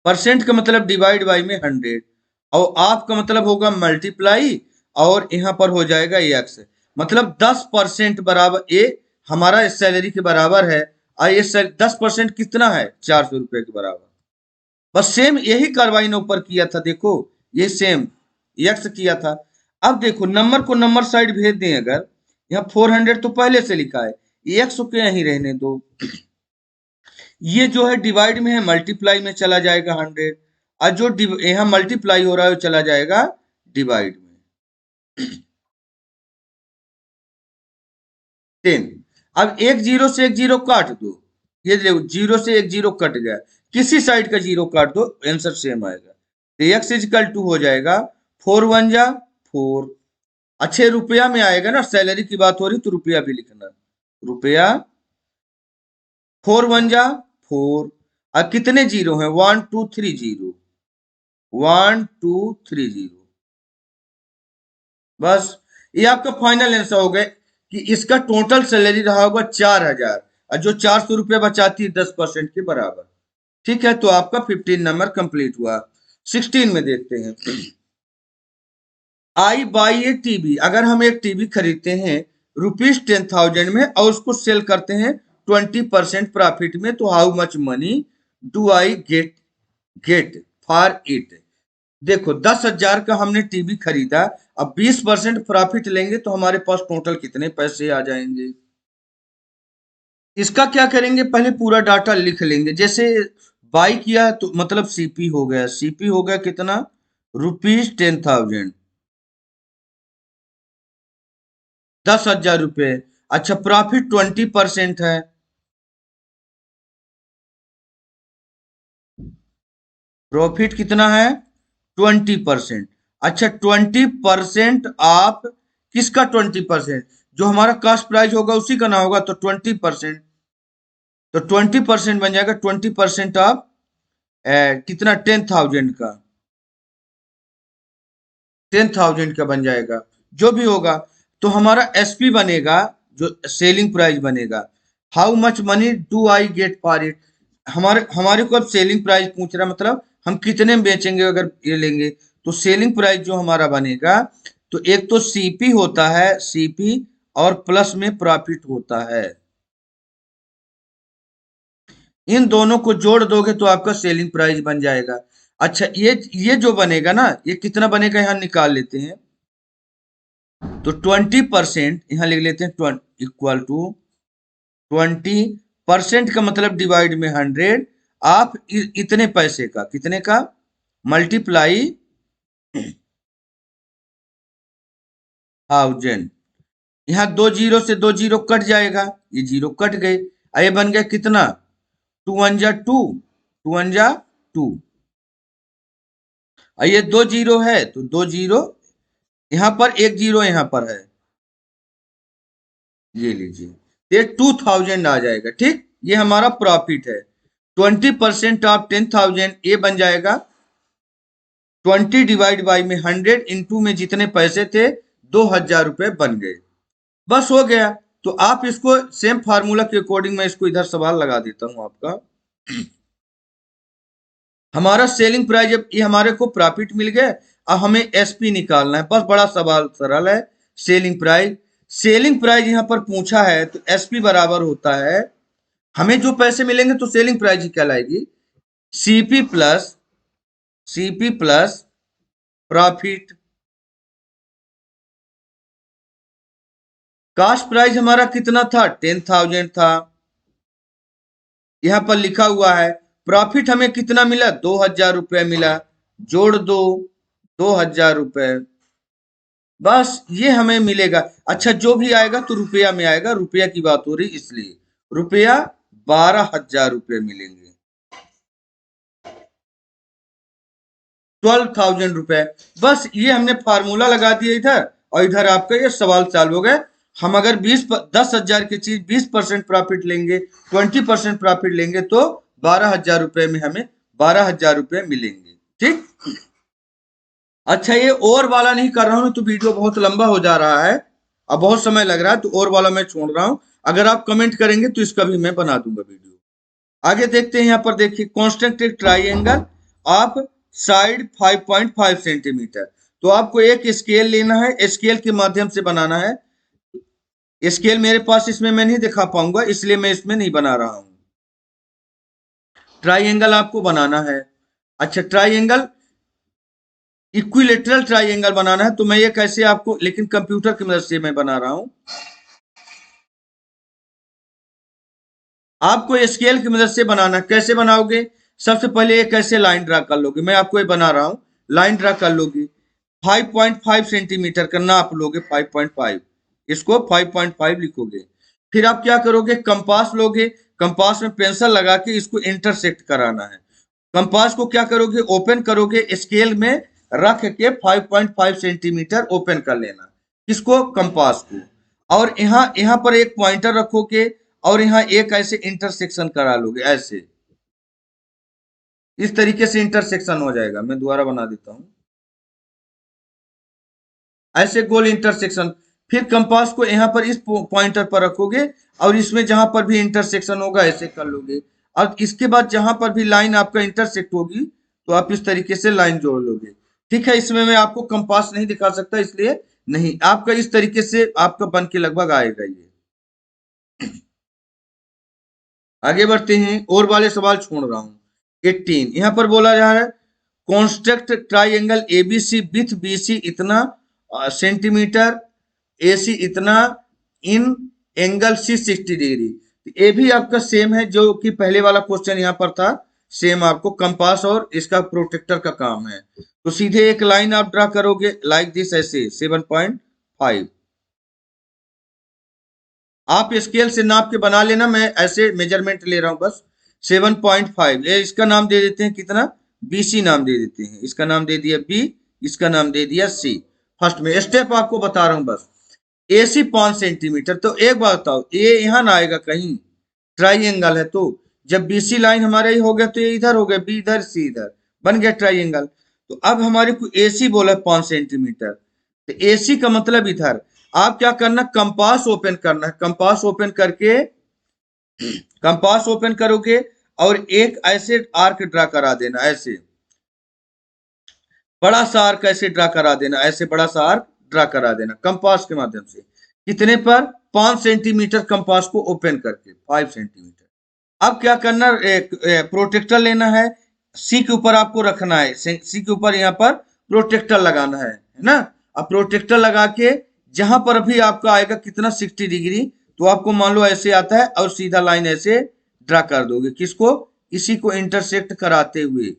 परसेंट का मतलब डिवाइड बाई में 100, और आप का मतलब होगा मल्टीप्लाई, और यहां पर हो जाएगा एक्स, मतलब 10% बराबर, ये हमारा सैलरी के बराबर है, और ये 10% कितना है, 400 रुपए के बराबर। बस सेम यही कार्रवाई ने ऊपर किया था, देखो ये सेम यक्स किया था। अब देखो नंबर को नंबर साइड भेज दें, अगर यहाँ 400 तो पहले से लिखा है, एक्स को यहीं रहने दो, ये जो है डिवाइड में है, मल्टीप्लाई में चला जाएगा 100, और जो यहाँ मल्टीप्लाई हो रहा है वो चला जाएगा डिवाइड में 10। अब एक जीरो से एक जीरो काट दो, ये देखो जीरो से एक जीरो कट गया, किसी साइड का जीरो काट दो आंसर सेम आएगा, तो एक्स इजकल टू हो जाएगा 4 1 जा 4, अच्छे रुपया में आएगा ना, सैलरी की बात हो रही तो रुपया भी लिखना। रुपया 4 1 जा 4। अब कितने जीरो हैं? 1 2 3 0। 1 2 3 0। बस ये आपका फाइनल आंसर हो गए कि इसका टोटल सैलरी रहा होगा 4,000, और जो 400 रुपये बचाती है 10% के बराबर। ठीक है, तो आपका 15 नंबर कंप्लीट हुआ। 16 में देखते हैं। आई बाई ए टीवी, अगर हम एक टीवी खरीदते हैं ₹10,000 में और उसको सेल करते हैं 20% प्रॉफिट में, तो how much money do I get for it. देखो 10,000 का हमने टीवी खरीदा, अब 20% प्रॉफिट लेंगे तो हमारे पास टोटल कितने पैसे आ जाएंगे। इसका क्या करेंगे, पहले पूरा डाटा लिख लेंगे। जैसे बाई किया तो मतलब सीपी हो गया, सीपी हो गया कितना, ₹10,000, 10,000 रुपये। अच्छा, प्रॉफिट 20% है, प्रॉफिट कितना है, 20%। अच्छा, 20% आप किसका 20%, जो हमारा कास्ट प्राइस होगा उसी का ना होगा, तो 20%, तो 20% बन जाएगा 20% ऑफ कितना, 10,000 का, 10,000 का बन जाएगा, जो भी होगा। तो हमारा एसपी बनेगा, जो सेलिंग प्राइस बनेगा, how much money do I get for it. हमारे हमारे को अब सेलिंग प्राइस पूछ रहा है, मतलब हम कितने में बेचेंगे अगर ये लेंगे, तो सेलिंग प्राइस जो हमारा बनेगा, तो एक तो सीपी होता है, सीपी, और प्लस में प्रॉफिट होता है, इन दोनों को जोड़ दोगे तो आपका सेलिंग प्राइस बन जाएगा। अच्छा, ये जो बनेगा ना, ये कितना बनेगा यहां निकाल लेते हैं। तो 20% यहां लिख लेते हैं, इक्वल टू 20% का मतलब डिवाइड में 100, आप इतने पैसे का, कितने का, मल्टीप्लाई 1000। यहाँ 2 जीरो से 2 जीरो कट जाएगा, ये जीरो कट गए, ये बन गया कितना, 2 1 जा 2, 2 1 जा 2। ये 2 जीरो है तो 2 जीरो, यहां पर 1 जीरो यहां पर है, ये लीजिए, ये 2000 आ जाएगा। ठीक, ये हमारा प्रॉफिट है। 20% ऑफ 10,000 ये बन जाएगा 20 डिवाइड बाई में 100 इंटू में जितने पैसे थे 2,000 रुपये बन गए। बस हो गया। तो आप इसको सेम फार्मूला के अकॉर्डिंग मैं इसको इधर सवाल लगा देता हूं आपका। हमारा सेलिंग प्राइस, जब ये हमारे को प्रॉफिट मिल गया, अब हमें एसपी निकालना है, बस बड़ा सवाल सरल है। सेलिंग प्राइस, सेलिंग प्राइस यहां पर पूछा है तो एसपी बराबर होता है, हमें जो पैसे मिलेंगे तो सेलिंग प्राइस ही कहलाएगी, CP plus, CP plus profit. Cost price हमारा कितना था, 10,000 था, यहां पर लिखा हुआ है। प्रॉफिट हमें कितना मिला, 2,000 रुपये मिला, जोड़ दो 2,000 रुपये, बस ये हमें मिलेगा। अच्छा, जो भी आएगा तो रुपया में आएगा, रुपया की बात हो रही इसलिए रुपया 12,000 रुपये मिलेंगे, 12,000 रुपये। बस ये हमने फार्मूला लगा दिया इधर, और इधर आपका ये सवाल चालू हो गए। हम अगर 10,000 की चीज 20% प्रॉफिट लेंगे, 20% प्रॉफिट लेंगे, तो 12,000 रुपये में हमें 12,000 रुपये मिलेंगे। ठीक, अच्छा, ये और वाला नहीं कर रहा हूं तो वीडियो बहुत लंबा हो जा रहा है, अब बहुत समय लग रहा है, तो और वाला मैं छोड़ रहा हूं। अगर आप कमेंट करेंगे तो इसका भी मैं बना दूंगा वीडियो। आगे देखते हैं, यहाँ पर देखिए, constant triangle of side 5.5 centimetre. तो आपको एक स्केल लेना है, स्केल के माध्यम से बनाना है। स्केल मेरे पास इसमें मैं नहीं दिखा पाऊंगा, इसलिए मैं इसमें नहीं बना रहा हूं। ट्राइंगल आपको बनाना है। अच्छा, ट्राइंगल, इक्विलेटरल ट्राइंगल बनाना है, तो मैं ये कैसे आपको, लेकिन कंप्यूटर की मदद से मैं बना रहा हूं। आपको स्केल की मदद से बनाना, कैसे बनाओगे, सबसे पहले एक ऐसे लाइन ड्रा कर लोगे, मैं आपको ये बना रहा हूं, लाइन ड्रा कर लोगे, 5.5 सेंटीमीटर का नाप लोगे, 5.5, इसको 5.5 लिखोगे। फिर आप क्या करोगे, कंपास लोगे, कंपास में पेंसिल लगा के इसको इंटरसेक्ट कराना है। कंपास को क्या करोगे, ओपन करोगे, स्केल में रख के 5.5 सेंटीमीटर ओपन कर लेना। किसको, कंपास को। और यहाँ यहाँ पर एक पॉइंटर रखोगे और यहाँ एक ऐसे इंटरसेक्शन करा लोगे, ऐसे इस तरीके से इंटरसेक्शन हो जाएगा। मैं दोबारा बना देता हूं, ऐसे गोल इंटरसेक्शन। फिर कंपास को यहाँ पर इस पॉइंटर पर रखोगे और इसमें जहां पर भी इंटरसेक्शन होगा ऐसे कर लोगे। और इसके बाद जहां पर भी लाइन आपका इंटरसेक्ट होगी तो आप इस तरीके से लाइन जोड़ लोगे। ठीक है, इसमें मैं आपको कंपास नहीं दिखा सकता, इसलिए नहीं, आपका इस तरीके से आपका बन के लगभग आएगा ये। आगे बढ़ते हैं, और वाले सवाल छोड़ रहा हूं। 18 यहां पर बोला जा रहा है construct triangle ABC with BC इतना सेंटीमीटर, एसी इतना, इन एंगल सी 60 डिग्री। ये भी आपका सेम है जो कि पहले वाला क्वेश्चन यहाँ पर था, सेम आपको कंपास और इसका प्रोटेक्टर का काम है। तो सीधे एक लाइन आप ड्रा करोगे लाइक दिस, ऐसे 7.5। आप स्केल से नाप के बना लेना, मैं ऐसे मेजरमेंट ले रहा हूं बस। 7.5 ये इसका नाम दे देते हैं कितना, बीसी नाम दे देते हैं। इसका नाम दे दिया बी, इसका नाम दे दिया सी। फर्स्ट में स्टेप आपको बता रहा हूं बस। AC 5 centimetre. तो एक बात बताओ, ए यहां ना आएगा कहीं, ट्राइंगल है तो जब बीसी लाइन हमारा ही हो गया तो ये इधर हो गया, बी इधर सी इधर, बन गया ट्राइंगल। तो अब हमारे को एसी बोला 5 सेंटीमीटर, तो एसी का मतलब इधर। आप क्या करना, कंपास ओपन करना है। कंपास ओपन करके, कंपास ओपन करोगे और एक ऐसे आर्क ड्रा करा देना, ऐसे बड़ा सा आर्क ऐसे ड्रा करा देना, ऐसे बड़ा सा आर्क ड्रा करा देना कंपास के माध्यम से। कितने पर, 5 सेंटीमीटर कंपास को ओपन करके, 5 सेंटीमीटर। अब क्या करना, एक प्रोटेक्टर लेना है, सी के ऊपर आपको रखना है, सी के ऊपर यहाँ पर प्रोटेक्टर लगाना है ना। अब प्रोटेक्टर लगा के जहां पर भी आपका आएगा कितना, 60 डिग्री, तो आपको मान लो ऐसे आता है और सीधा लाइन ऐसे ड्रा कर दोगे, किसको, इसी को इंटरसेक्ट कराते हुए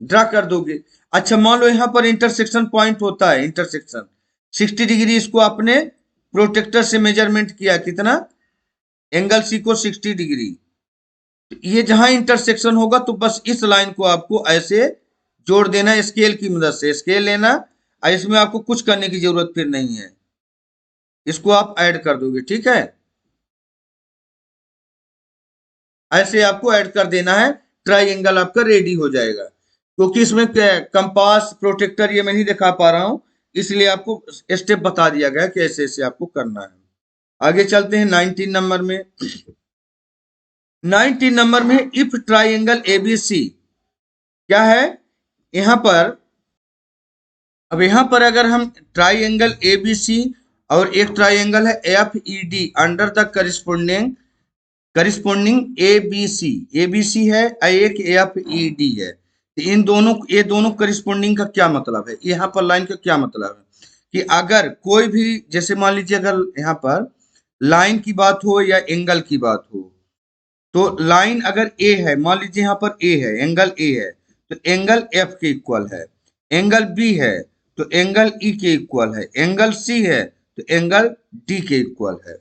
ड्रा कर दोगे। अच्छा मान लो यहाँ पर इंटरसेक्शन पॉइंट होता है, इंटरसेक्शन 60 डिग्री, इसको आपने प्रोटेक्टर से मेजरमेंट किया कितना, एंगल सी को 60 डिग्री। ये जहां इंटरसेक्शन होगा तो बस इस लाइन को आपको ऐसे जोड़ देना स्केल की मदद से। स्केल लेना, इसमें आपको कुछ करने की जरूरत फिर नहीं है, इसको आप ऐड कर दोगे। ठीक है, ऐसे आपको ऐड कर देना है, ट्राइंगल आपका रेडी हो जाएगा। क्योंकि इसमें कंपास प्रोटेक्टर ये मैं नहीं दिखा पा रहा हूं, इसलिए आपको स्टेप बता दिया गया कि ऐसे ऐसे आपको करना है। आगे चलते हैं 19 नंबर में। 19 नंबर में इफ ट्राइंगल एबीसी क्या है यहां पर। अब यहां पर अगर हम ट्राइंगल एबीसी और एक ट्राइंगल है F E D under the corresponding ABC है, एक एफ ई डी है। इन दोनों, ये दोनों करिस्पोंडिंग का क्या मतलब है, यहाँ पर लाइन का क्या मतलब है कि अगर कोई भी, जैसे मान लीजिए अगर यहाँ पर लाइन की बात हो या एंगल की बात हो, तो लाइन अगर ए है, मान लीजिए यहाँ पर ए है, एंगल ए है, तो एंगल एफ के इक्वल है। एंगल बी है तो एंगल ई के इक्वल है। एंगल सी है तो एंगल डी के इक्वल है।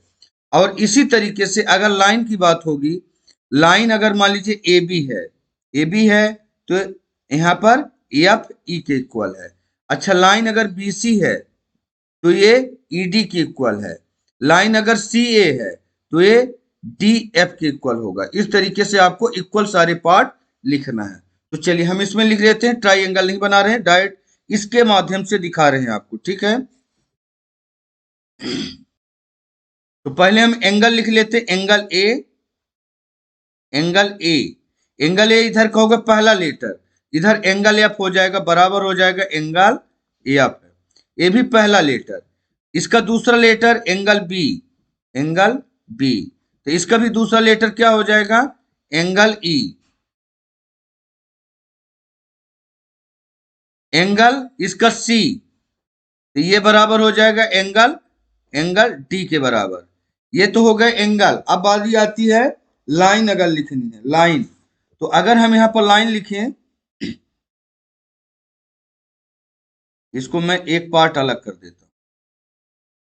और इसी तरीके से अगर लाइन की बात होगी, लाइन अगर मान लीजिए ए बी है, ए बी है तो यहाँ पर एफ ई के इक्वल है। अच्छा लाइन अगर बी सी है तो ये ई डी के इक्वल है। लाइन अगर सी ए है तो ये डी एफ के इक्वल होगा। इस तरीके से आपको इक्वल सारे पार्ट लिखना है। तो चलिए हम इसमें लिख लेते हैं, ट्राइंगल नहीं बना रहे हैं, डायरेक्ट इसके माध्यम से दिखा रहे हैं आपको। ठीक है, तो पहले हम एंगल लिख लेते हैं, angle A, angle A, angle A इधर का होगा पहला लेटर, इधर एंगल एफ हो जाएगा, बराबर हो जाएगा एंगल एफ, ये भी पहला लेटर। इसका दूसरा letter angle B, angle B, तो इसका भी दूसरा लेटर क्या हो जाएगा, एंगल ई। एंगल इसका सी, तो ये बराबर हो जाएगा एंगल, एंगल डी के बराबर। ये तो हो गए एंगल। अब बारी आती है लाइन अगर लिखनी है, लाइन। तो अगर हम यहाँ पर लाइन लिखें, इसको मैं एक पार्ट अलग कर देता हूं,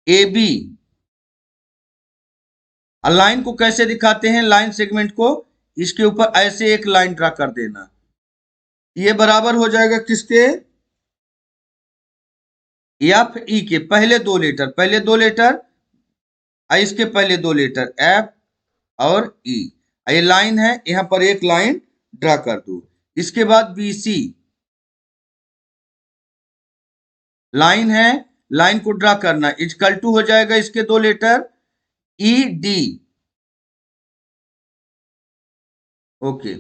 ए बी। लाइन को कैसे दिखाते हैं, लाइन सेगमेंट को इसके ऊपर ऐसे एक लाइन ड्रा कर देना, ये बराबर हो जाएगा किसके, एफ ई के पहले दो लेटर इसके पहले दो लेटर एफ और ई। ये लाइन है, यहां पर एक लाइन ड्रा कर दो। इसके बाद बी सी लाइन है, लाइन को ड्रा करना, इक्वल टू हो जाएगा इसके दो लेटर ई डी। ओके,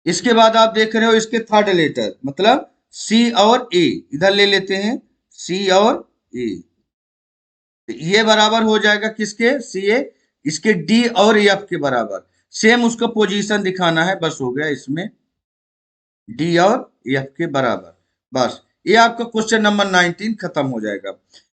इसके बाद आप देख रहे हो इसके थर्ड लेटर मतलब सी और ए, इधर ले लेते हैं सी और ए। ये बराबर हो जाएगा किसके, सी ए, इसके डी और एफ के बराबर। सेम उसका पोजीशन दिखाना है, बस हो गया इसमें डी और एफ के बराबर। बस ये आपका क्वेश्चन नंबर 19 खत्म हो जाएगा।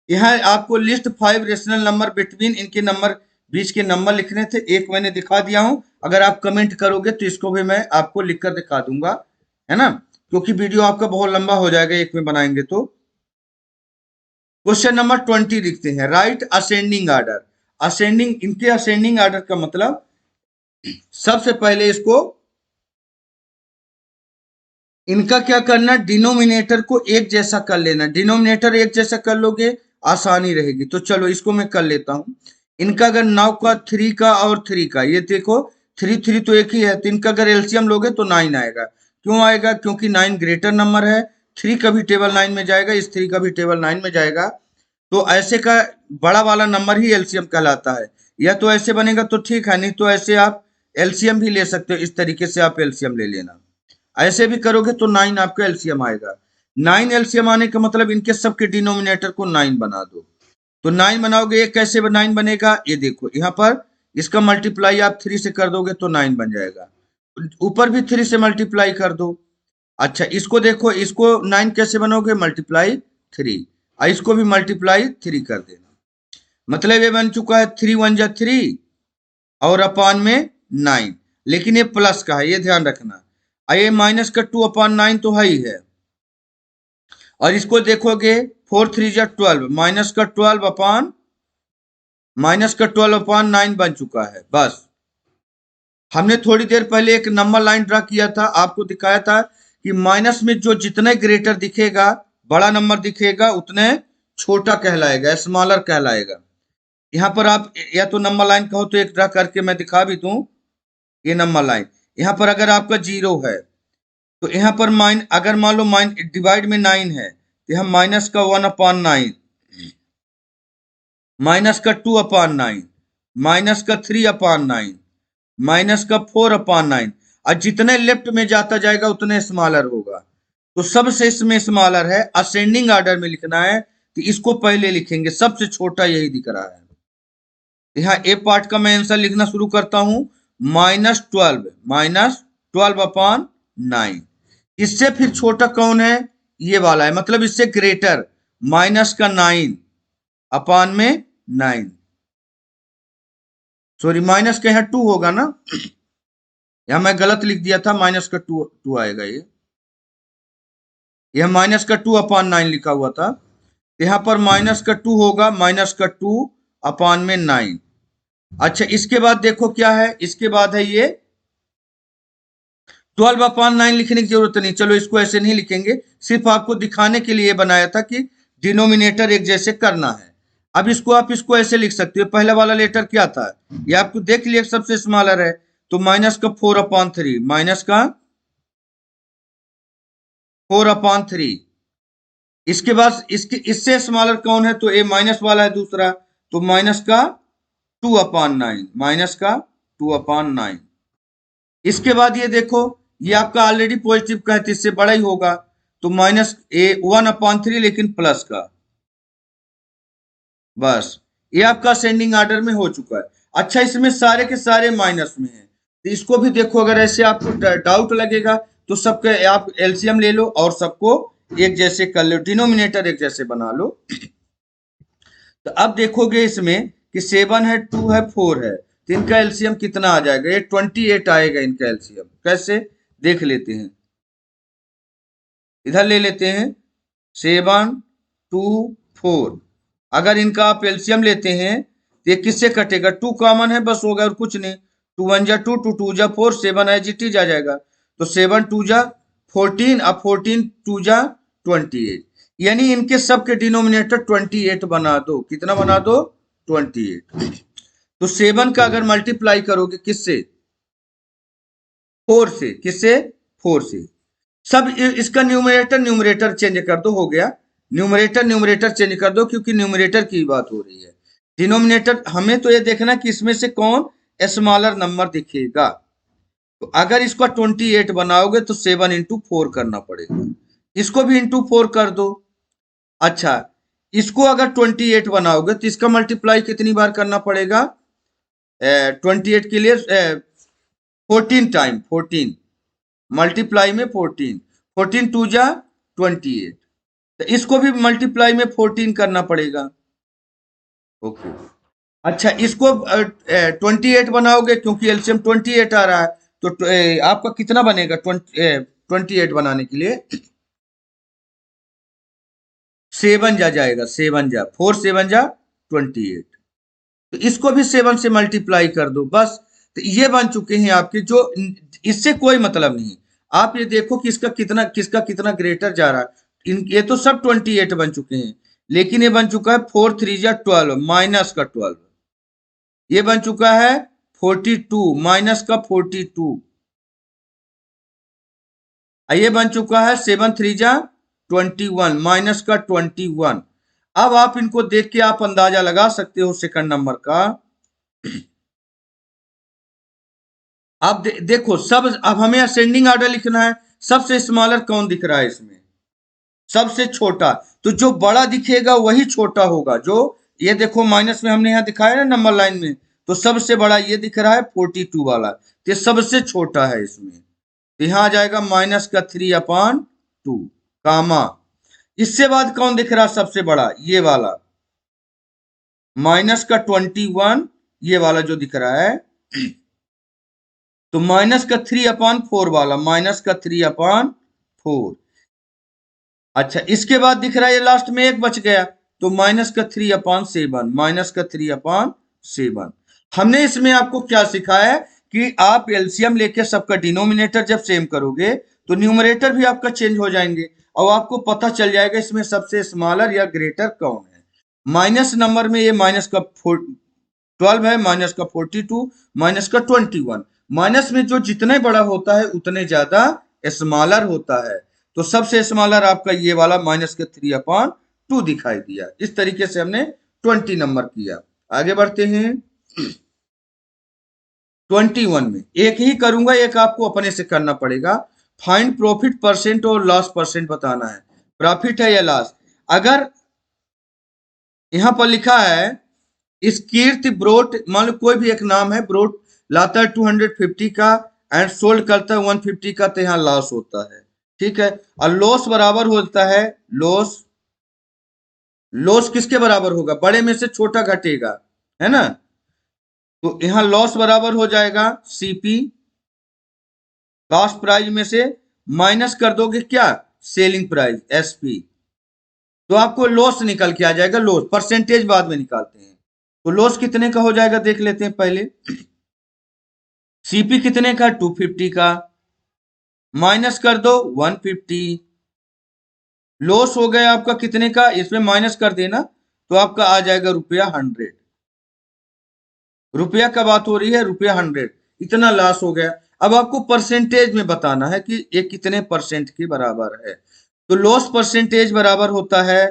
यहाँ आपको लिस्ट 5 रेशनल नंबर बिटवीन, इनके नंबर बीच के नंबर लिखने थे, एक मैंने दिखा दिया हूं। अगर आप कमेंट करोगे तो इसको भी मैं आपको लिखकर दिखा दूंगा, है ना, क्योंकि वीडियो आपका बहुत लंबा हो जाएगा एक में बनाएंगे तो। क्वेश्चन नंबर 20 लिखते हैं, राइट असेंडिंग ऑर्डर। असेंडिंग, इनके असेंडिंग ऑर्डर का मतलब सबसे पहले इसको, इनका क्या करना, डिनोमिनेटर को एक जैसा कर लेना। डिनोमिनेटर एक जैसा कर लोगे आसानी रहेगी। तो चलो इसको मैं कर लेता हूं। इनका अगर 9 का 3 का और 3 का, ये देखो 3 3 तो एक ही है, तो इनका अगर एलसीएम लोगे तो 9 आएगा। क्यों आएगा, क्योंकि 9 ग्रेटर नंबर है। 3 का भी टेबल 9 में जाएगा, इस 3 का भी टेबल 9 में जाएगा। तो ऐसे का बड़ा वाला नंबर ही एलसीएम कहलाता है। या तो ऐसे बनेगा तो ठीक है, नहीं तो ऐसे आप एलसीएम भी ले सकते हो, इस तरीके से आप एलसीएम ले लेना। ऐसे भी करोगे तो 9 आपका एलसीएम आएगा। 9 एलसीएम आने का मतलब इनके सबके डिनोमिनेटर को 9 बना दो। तो 9 बनाओगे, ये कैसे 9 बनेगा, ये देखो यहाँ पर इसका मल्टीप्लाई आप 3 से कर दोगे तो 9 बन जाएगा। ऊपर भी 3 से मल्टीप्लाई कर दो। अच्छा इसको देखो, इसको 9 कैसे बनोगे, मल्टीप्लाई 3, और इसको भी मल्टीप्लाई 3 कर देना। मतलब ये बन चुका है 3 1 जा 3 और अपान में 9, लेकिन ये प्लस का है, ये ध्यान रखना। ये माइनस का 2 अपान 9 तो है ही है। और इसको देखोगे 4 3 जा 12, माइनस का 12 अपान 9 बन चुका है। बस हमने थोड़ी देर पहले एक नंबर लाइन ड्रा किया था, आपको दिखाया था कि माइनस में जो जितने ग्रेटर दिखेगा, बड़ा नंबर दिखेगा, उतने छोटा कहलाएगा, स्मॉलर कहलाएगा। यहाँ पर आप या तो नंबर लाइन कहो तो एक ड्रा करके मैं दिखा भी दूं। ये नंबर लाइन, यहाँ पर अगर आपका 0 है तो यहाँ पर अगर मान लो डिवाइड में 9 है तो यहाँ माइनस का 1 अपान 9, माइनस का 2 अपान 9, माइनस का 3 अपान 9, माइनस का 4 अपान 9। और जितने लेफ्ट में जाता जाएगा उतने स्मॉलर होगा। तो सबसे इसमें स्मॉलर है, असेंडिंग ऑर्डर में लिखना है तो इसको पहले लिखेंगे, सबसे छोटा यही दिख रहा है। यहाँ ए पार्ट का मैं आंसर लिखना शुरू करता हूं, -12 अपान 9। इससे फिर छोटा कौन है, ये वाला है, मतलब इससे ग्रेटर माइनस का 9 अपान में 9, सॉरी माइनस का यहाँ 2 होगा ना, यहाँ मैं गलत लिख दिया था, माइनस का 2 आएगा। ये यह माइनस का 2 अपान 9 लिखा हुआ था, यहाँ पर माइनस का 2 होगा, माइनस का 2 अपान में 9। अच्छा इसके बाद देखो क्या है, इसके बाद है ये 12 अपान 9 लिखने की जरूरत नहीं, चलो इसको ऐसे नहीं लिखेंगे, सिर्फ आपको दिखाने के लिए बनाया था कि डिनोमिनेटर एक जैसे करना है। अब इसको ऐसे लिख सकते हो, पहला वाला लेटर क्या था, ये आपको देख लिया सबसे स्मॉलर है, तो माइनस का 4 अपान 3, माइनस का 4 अपान 3। इसके बाद इससे स्मॉलर कौन है, तो ए माइनस वाला है दूसरा, तो माइनस का 2 अपान 9, माइनस का 2 अपान 9। इसके बाद ये देखो, ये आपका ऑलरेडी पॉजिटिव का है तो इससे बड़ा ही होगा, तो माइनस 1 अपान 3 लेकिन प्लस का। बस ये आपका असेंडिंग ऑर्डर में हो चुका है। अच्छा इसमें सारे के सारे माइनस में है, तो इसको भी देखो, अगर ऐसे आपको डाउट लगेगा तो सबके आप एलसीएम ले लो और सबको एक जैसे कर लो, डिनोमिनेटर एक जैसे बना लो। तो अब देखोगे इसमें कि 7 है, 2 है, 4 है, तो इनका एलसीएम कितना आ जाएगा, ये 28 आएगा इनका एलसीएम। कैसे देख लेते हैं, इधर ले लेते हैं 7 2 4। अगर इनका आप एलसीएम लेते हैं तो ये किससे कटेगा, 2 कॉमन है बस, होगा और कुछ नहीं। 2 1 जा 2, 2 2 जा 4, 7 एज इट इज आ जाएगा। तो 7 2 जा 14, अब 14 2 जा 28। यानी इनके सब के डिनोमिनेटर 28 बना दो। कितना बना दो? 28। तो 7 का अगर मल्टीप्लाई करोगे किससे? 4 से। किससे? 4 से। सब इसका न्यूमरेटर न्यूमरेटर चेंज कर दो, हो गया। न्यूमरेटर न्यूमरेटर चेंज कर दो, क्योंकि न्यूमरेटर की बात हो रही है। डिनोमिनेटर हमें तो ये देखना कि इसमें से कौन स्मॉलर नंबर दिखेगा। तो अगर इसका 28 बनाओगे तो 7 इंटू 4 करना पड़ेगा। इसको भी इंटू 4 कर दो। अच्छा, इसको अगर 28 बनाओगे तो इसका मल्टीप्लाई कितनी बार करना पड़ेगा? 28 के लिए 14 टाइम, 14 मल्टीप्लाई में 14, 14 टू जा 28। तो इसको भी मल्टीप्लाई में 14 करना पड़ेगा। ओके। अच्छा, इसको 28 बनाओगे, क्योंकि एलसीएम 28 आ रहा है, तो आपका कितना बनेगा 28 बनाने के लिए? 7 जा जाएगा, 7 जा 4, 7 जा 28। तो इसको भी 7 से मल्टीप्लाई कर दो, बस। तो ये बन चुके हैं आपके, जो इससे कोई मतलब नहीं। आप ये देखो कि इसका कितना, किसका कितना ग्रेटर जा रहा है। ये तो सब 28 बन चुके हैं, लेकिन ये बन चुका है 4 3 जा 12 माइनस का 12। ये बन चुका है 42 माइनस का 42। ये बन चुका है 7 3 जा 21 माइनस का 21। अब आप इनको देख के आप अंदाजा लगा सकते हो सेकंड नंबर का। अब देखो सब, अब हमें असेंडिंग ऑर्डर लिखना है। सबसे स्मॉलर कौन दिख रहा है इसमें? सबसे छोटा। तो जो बड़ा दिखेगा वही छोटा होगा। जो ये देखो माइनस में हमने यहां दिखाया ना नंबर लाइन में, तो सबसे बड़ा ये दिख रहा है 42 वाला, तो ये सबसे छोटा है इसमें। तो यहां आ जाएगा माइनस का 3/2 कामा। इससे बाद कौन दिख रहा है सबसे बड़ा? ये वाला माइनस का 21, ये वाला जो दिख रहा है। तो माइनस का 3/4 वाला, माइनस का 3/4। अच्छा, इसके बाद दिख रहा है ये लास्ट में एक बच गया, तो माइनस का 3/7, माइनस का 3/7। हमने इसमें आपको क्या सिखाया है कि आप एलसीएम लेके सबका डिनोमिनेटर जब सेम करोगे तो न्यूमरेटर भी आपका चेंज हो जाएंगे, और आपको पता चल जाएगा इसमें सबसे स्मॉलर या ग्रेटर कौन है। माइनस नंबर में ये माइनस का 12 है, माइनस का 42, माइनस का 21। माइनस में जो जितने बड़ा होता है उतने ज्यादा स्मॉलर होता है। तो सबसे स्मॉलर आपका ये वाला माइनस के 3/2 दिखाई दिया। इस तरीके से हमने 20 नंबर किया। आगे बढ़ते हैं। 21 में एक ही करूंगा, एक आपको अपने से करना पड़ेगा। फाइंड प्रॉफिट परसेंट और लॉस परसेंट बताना है। प्रॉफिट है या लॉस? अगर यहां पर लिखा है इस कीर्ति ब्रोट, मान लो कोई भी एक नाम है, ब्रोट लाता है 250 का एंड सोल्ड करता है 150 का, तो यहाँ लॉस होता है। ठीक है। और लॉस बराबर होता है, लॉस, लॉस किसके बराबर होगा? बड़े में से छोटा घटेगा, है ना। तो यहाँ लॉस बराबर हो जाएगा सीपी, कॉस्ट प्राइस में से माइनस कर दोगे क्या? Selling price, SP. तो आपको लॉस निकल के आ जाएगा। लॉस परसेंटेज बाद में निकालते हैं। तो लॉस कितने का हो जाएगा देख लेते हैं पहले। सीपी कितने का? 250 का, माइनस कर दो 150। लॉस हो गया आपका कितने का? इसमें माइनस कर देना, तो आपका आ जाएगा रुपया 100। रुपया का बात हो रही है, रुपया 100। इतना लॉस हो गया। अब आपको परसेंटेज में बताना है कि ये कितने परसेंट के बराबर है। तो लॉस परसेंटेज बराबर होता है,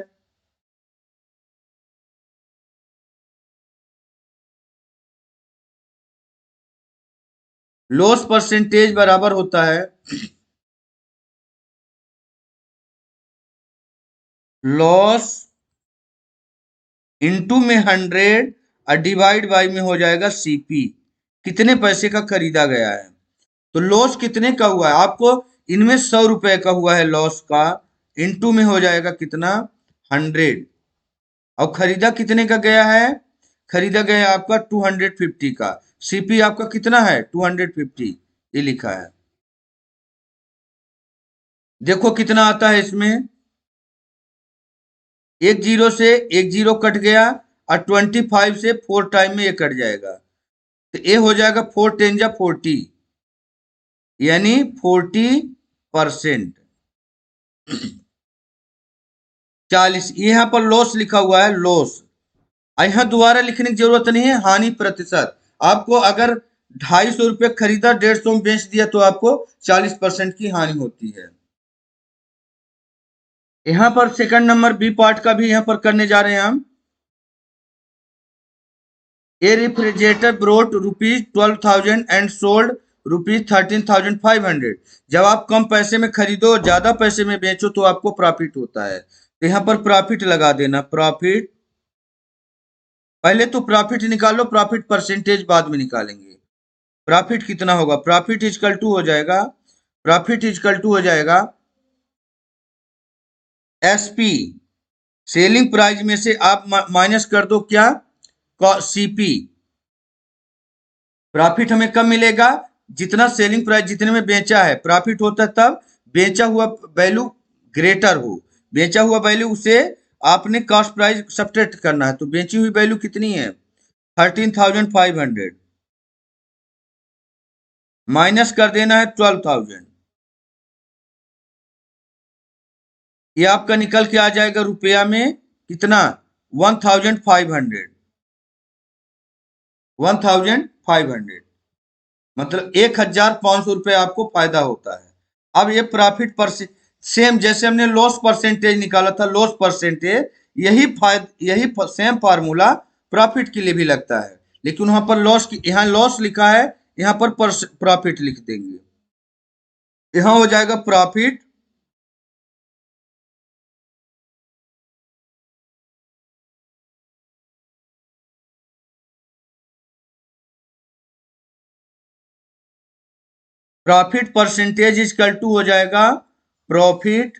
लॉस परसेंटेज बराबर होता है लॉस इनटू में 100 और डिवाइड बाई में हो जाएगा सीपी, कितने पैसे का खरीदा गया है। तो लॉस कितने का हुआ है आपको? इनमें 100 रुपए का हुआ है लॉस का, इनटू में हो जाएगा कितना? 100। और खरीदा कितने का गया है? खरीदा गया है आपका 250 का। सीपी आपका कितना है? 250, ये लिखा है। देखो कितना आता है इसमें। एक जीरो से एक जीरो कट गया, और 25 से 4 टाइम में ये कट जाएगा, तो ये हो जाएगा 4 10 जा 40, यानी 40%। 40, यहाँ पर लॉस लिखा हुआ है, लॉस। यहाँ दोबारा लिखने की जरूरत नहीं है, हानि प्रतिशत। आपको अगर 250 रुपये खरीदा, 150 में बेच दिया, तो आपको 40% की हानि होती है। यहाँ पर सेकंड नंबर बी पार्ट का भी यहाँ पर करने जा रहे हैं हम। ए रेफ्रिजरेटर ब्रोट ₹12,000 एंड सोल्ड ₹13,500। जब आप कम पैसे में खरीदो, ज्यादा पैसे में बेचो, तो आपको प्रॉफिट होता है। तो यहाँ पर प्रॉफिट लगा देना, प्रॉफिट। पहले तो प्रॉफिट निकालो, प्रॉफिट परसेंटेज बाद में निकालेंगे। प्रॉफिट कितना होगा? प्रॉफिट इजकल टू हो जाएगा, प्रॉफिट इजकल टू हो जाएगा एसपी, सेलिंग प्राइस में से आप माइनस कर दो क्या, सीपी। प्रॉफिट हमें कब मिलेगा? जितना सेलिंग प्राइस जितने में बेचा है, प्रॉफिट होता है तब बेचा हुआ वैल्यू ग्रेटर हो। बेचा हुआ वैल्यू से आपने कॉस्ट प्राइस सब्ट्रैक्ट करना है, तो बेची हुई वैल्यू कितनी है? 13,500 माइनस कर देना है 12,000। ये आपका निकल के आ जाएगा रुपया में कितना? 1,500, 1,500, मतलब 1,500 रुपये आपको फायदा होता है। अब ये प्रॉफिट पर सेम जैसे हमने लॉस परसेंटेज निकाला था, लॉस परसेंटेज, यही सेम फार्मूला प्रॉफिट के लिए भी लगता है, लेकिन वहां पर लॉस की, यहाँ लॉस लिखा है, यहाँ पर प्रॉफिट लिख देंगे। यहाँ हो जाएगा profit profit percentage is equal to हो जाएगा प्रॉफिट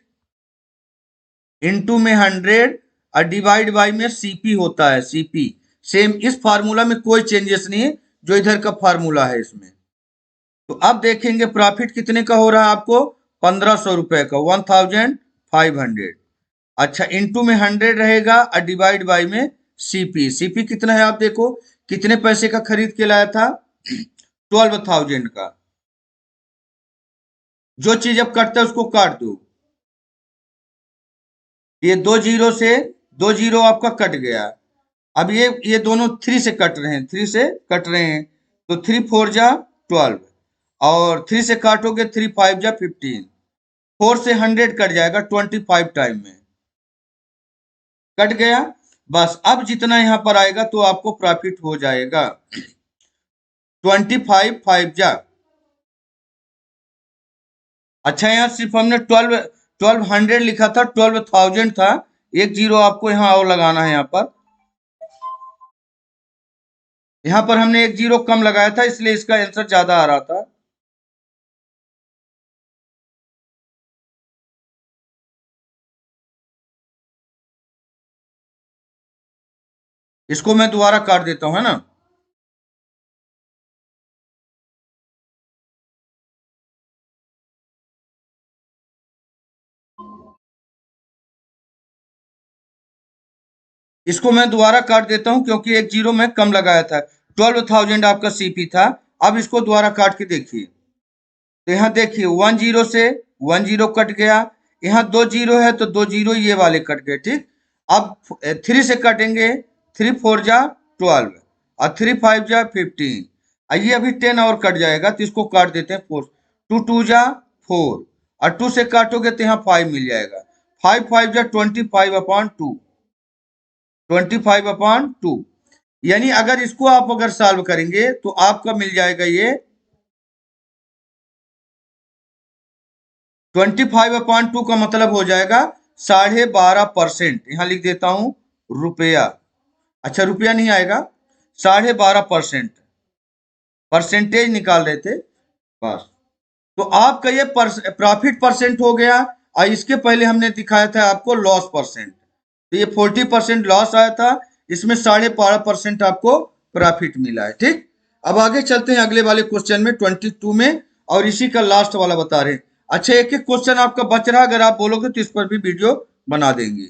इनटू में 100 और डिवाइड बाई में सीपी होता है, सीपी। सेम इस फार्मूला में कोई चेंजेस नहीं है, जो इधर का फार्मूला है इसमें। तो अब देखेंगे प्रॉफिट कितने का हो रहा है आपको? 1,500 रुपए का, 1,500। अच्छा, इनटू में 100 रहेगा और डिवाइड बाई में सीपी। सीपी कितना है आप देखो, कितने पैसे का खरीद के लाया था? 12,000 का। जो चीज अब कटता है उसको काट दो। ये 2 जीरो से 2 जीरो आपका कट गया। अब ये दोनों 3 से कट रहे हैं, 3 से कट रहे हैं, तो 3 4 जा 12, और 3 से काटोगे 3 5 जा 15, 4 से 100 कट जाएगा 25 टाइम में, कट गया। बस अब जितना यहाँ पर आएगा तो आपको प्रॉफिट हो जाएगा 25 5 जा। अच्छा, यहाँ सिर्फ हमने 1200 लिखा था, 12,000 था। 1 जीरो आपको यहाँ और लगाना है। यहाँ पर हमने 1 जीरो कम लगाया था, इसलिए इसका आंसर ज्यादा आ रहा था। इसको मैं दोबारा काट देता हूं, है ना। इसको मैं दोबारा काट देता हूं, क्योंकि 1 जीरो मैं कम लगाया था। 12,000 आपका सीपी था। अब इसको दोबारा काट के देखिए, तो यहाँ देखिए 1 जीरो से 1 जीरो कट गया। यहाँ 2 जीरो है, तो 2 जीरो ये वाले कट गए, ठीक। अब 3 से कटेंगे, 3 4 जा 12 और 3 5 जा 15। आइए अभी 10 और कट जाएगा, तो इसको काट देते हैं 4। 2 2 जा 4, और 2 से काटोगे तो यहाँ 5 मिल जाएगा। 5 5 जा 25/2, 25/2। यानी अगर इसको आप अगर सॉल्व करेंगे तो आपका मिल जाएगा ये 25/2 का मतलब हो जाएगा 12.5%। यहां लिख देता हूं रुपया। अच्छा, रुपया नहीं आएगा, 12.5%। परसेंटेज निकाल रहे थे बस। तो आपका ये प्रॉफिट परसेंट हो गया, और इसके पहले हमने दिखाया था आपको लॉस परसेंट। तो ये 40% लॉस आया था, इसमें 12.5% आपको प्रॉफिट मिला है, ठीक। अब आगे चलते हैं अगले वाले क्वेश्चन में, 22 में, और इसी का लास्ट वाला बता रहे हैं। अच्छा, एक एक क्वेश्चन आपका बच रहा है, अगर आप बोलोगे तो इस पर भी वीडियो बना देंगे।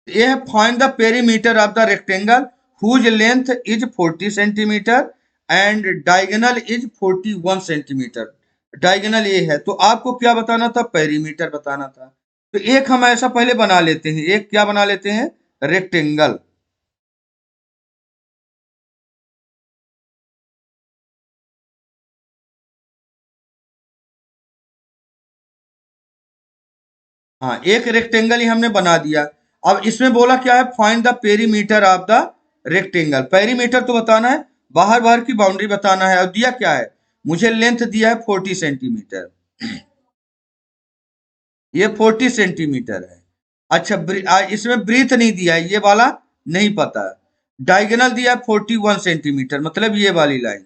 ये है find the perimeter of the rectangle whose length is 40 centimetre and diagonal is 41 centimetre. Diagonal ये है, तो आपको क्या बताना था? पेरीमीटर बताना था। तो एक हम ऐसा पहले बना लेते हैं, एक क्या बना लेते हैं, रेक्टेंगल। हाँ, एक रेक्टेंगल ही हमने बना दिया। अब इसमें बोला क्या है, find the perimeter of the rectangle. Perimeter तो बताना है, बाहर बाहर की बाउंड्री बताना है। और दिया क्या है, मुझे लेंथ दिया है 40 सेंटीमीटर, ये 40 सेंटीमीटर है। अच्छा, इसमें ब्रीथ नहीं दिया है, ये वाला नहीं पता है। डायगोनल दिया है 41 सेंटीमीटर, मतलब ये वाली लाइन।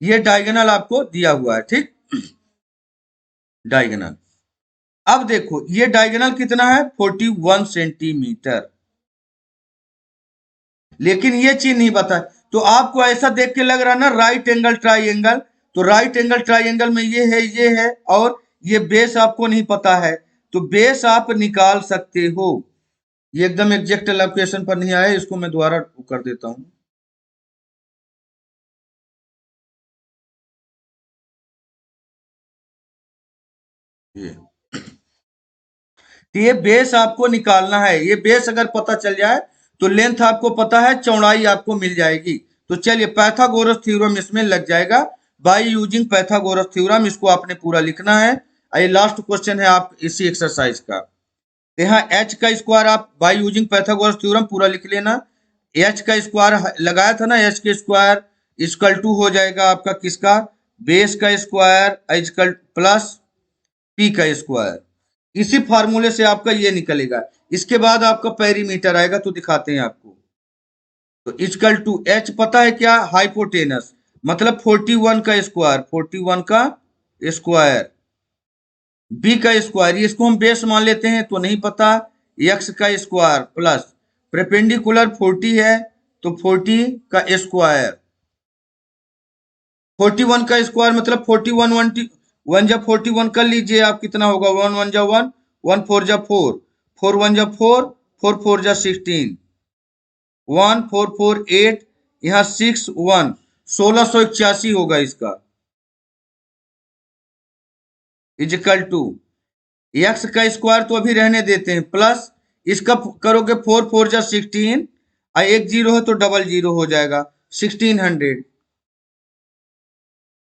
ये डायगोनल आपको दिया हुआ है, ठीक, डायगोनल। अब देखो ये डायगोनल कितना है, 41 सेंटीमीटर, लेकिन ये चीज नहीं बता। तो आपको ऐसा देख के लग रहा है ना, राइट एंगल ट्राइंगल, तो राइट एंगल ट्राइंगल में ये है, और ये बेस आपको नहीं पता है, तो बेस आप निकाल सकते हो। ये एकदम एग्जैक्ट लोकेशन पर नहीं आया, इसको मैं दोबारा कर देता हूं। ये तो ये बेस आपको निकालना है। ये बेस अगर पता चल जाए तो लेंथ आपको पता है, चौड़ाई आपको मिल जाएगी। तो चलिए, पाइथागोरस थ्योरम इसमें लग जाएगा, बाय यूजिंग पाइथागोरस थ्योरम, इसको आपने पूरा लिखना है। ये लास्ट क्वेश्चन है आप इसी एक्सरसाइज का। तो यहाँ एच का स्क्वायर आप बाय यूजिंग पाइथागोरस थ्योरम पूरा लिख लेना। एच का स्क्वायर लगाया था ना, एच के स्क्वायर इक्वल टू हो जाएगा आपका किसका, बेस का स्क्वायर इक्वल प्लस पी का स्क्वायर। इसी फार्मूले से आपका ये निकलेगा। इसके बाद आपका पेरीमीटर आएगा, तो दिखाते हैं आपको। तो इक्वल टू एच पता है क्या, हाइपोटेनस, मतलब 41 का स्क्वायर, 41 का स्क्वायर, बी का स्क्वायर, इसको हम बेस मान लेते हैं तो नहीं पता, एक्स का स्क्वायर प्लस परपेंडिकुलर 40 है, तो 40 का स्क्वायर, 41 का स्क्वायर मतलब 41, वन जा 41 कर लीजिए आप, कितना होगा, वन वन जा वन, वन फोर जा फोर, फोर वन जा फोर, फोर फोर जा 16, वन फोर फोर एट, यहाँ सिक्स वन, 1681 होगा इसका, इजिकल टू एक्स का स्क्वायर तो अभी रहने देते हैं, प्लस इसका करोगे, फोर फोर जा 16, और एक जीरो है तो डबल जीरो हो जाएगा, 1600।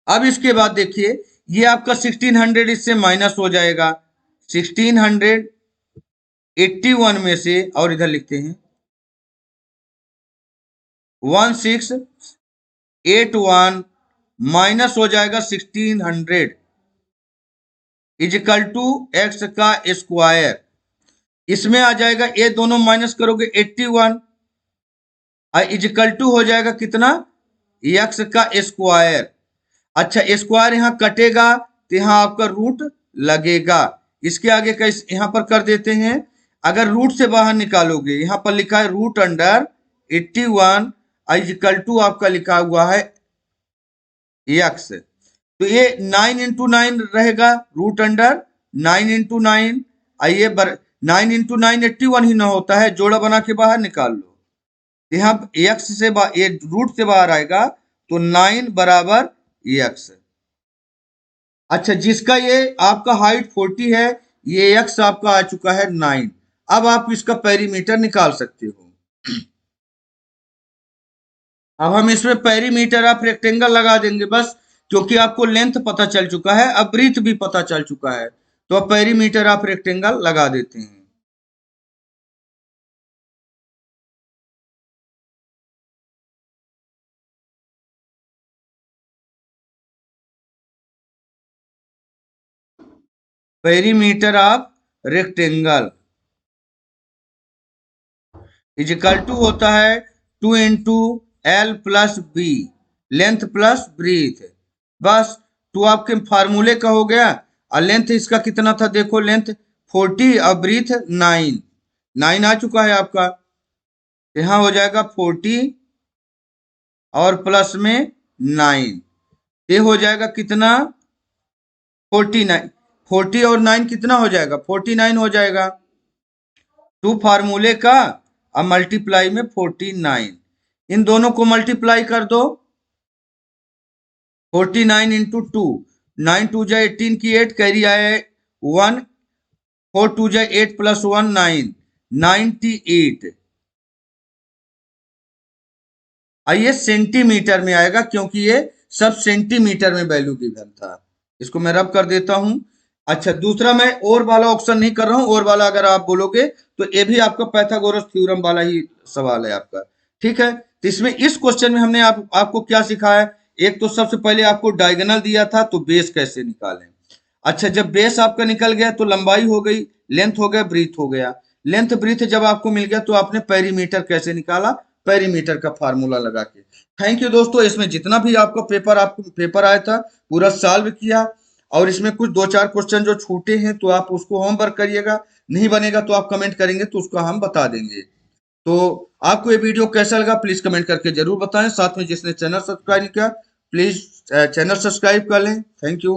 अब इसके बाद देखिए, ये आपका 1600 इससे माइनस हो जाएगा, 1681 में से, और इधर लिखते हैं 1681 माइनस हो जाएगा 1600 इजिकल टू एक्स का स्क्वायर। इसमें आ जाएगा, ये दोनों माइनस करोगे 81, और इजिकल टू हो जाएगा कितना, एक्स का स्क्वायर। अच्छा, स्क्वायर यहाँ कटेगा तो यहाँ आपका रूट लगेगा। इसके आगे का यहाँ पर कर देते हैं। अगर रूट से बाहर निकालोगे, यहाँ पर लिखा है रूट अंडर 81 इक्वल टू आपका लिखा हुआ है एक्स, तो ये 9 × 9 रहेगा, रूट अंडर 9 × 9, आइए 9 × 9 81 ही ना होता है, जोड़ा बना के बाहर निकाल लो। यहाँ एक्स से ये रूट से बाहर आएगा, तो 9 बराबर एक्स। अच्छा, जिसका ये आपका हाइट 40 है, ये एक्स आपका आ चुका है 9। अब आप इसका पेरीमीटर निकाल सकते हो। अब हम इसमें पेरीमीटर ऑफ रेक्टेंगल लगा देंगे बस, क्योंकि आपको लेंथ पता चल चुका है, अब ब्रीथ भी पता चल चुका है, तो अब पेरीमीटर ऑफ रेक्टेंगल लगा देते हैं। Perimeter of rectangle is equal to होता है 2 × L plus B, length plus breadth, बस। टू आपके फार्मूले का हो गया, और लेंथ इसका कितना था, देखो लेंथ 40 और ब्रीथ 9, 9 आ चुका है आपका, यहाँ हो जाएगा 40 और प्लस में 9, ये हो जाएगा कितना, 49, 40 और 9 कितना हो जाएगा, 49 हो जाएगा। टू फार्मूले का अब मल्टीप्लाई में 49, इन दोनों को मल्टीप्लाई कर दो। 49 इंटू 2, 9 2 जा 18 की 8, कैरी आया 1, 4 2 जा 8 प्लस 1 9, 98। ये सेंटीमीटर में आएगा क्योंकि ये सब सेंटीमीटर में वैल्यू गिवन था। इसको मैं रब कर देता हूं। अच्छा, दूसरा मैं और वाला ऑप्शन नहीं कर रहा हूं। और वाला अगर आप बोलोगे तो ये भी आपका पाइथागोरस थ्योरम वाला ही सवाल है आपका। ठीक है, तो इसमें इस क्वेश्चन में हमने आपको क्या सिखाया है। एक तो सबसे पहले आपको डायगोनल दिया था, तो बेस कैसे निकालें। अच्छा, जब बेस आपका निकल गया तो लंबाई हो गई, लेंथ हो गया, ब्रीथ हो गया। लेंथ ब्रीथ जब आपको मिल गया तो आपने पेरीमीटर कैसे निकाला, पेरीमीटर का फार्मूला लगा के। थैंक यू दोस्तों, इसमें जितना भी आपको पेपर आया था पूरा सॉल्व किया। और इसमें कुछ 2-4 क्वेश्चन जो छूटे हैं तो आप उसको होमवर्क करिएगा, नहीं बनेगा तो आप कमेंट करेंगे तो उसको हम बता देंगे। तो आपको ये वीडियो कैसा लगा प्लीज कमेंट करके जरूर बताएं। साथ में जिसने चैनल सब्सक्राइब नहीं किया प्लीज चैनल सब्सक्राइब कर लें। Thank you.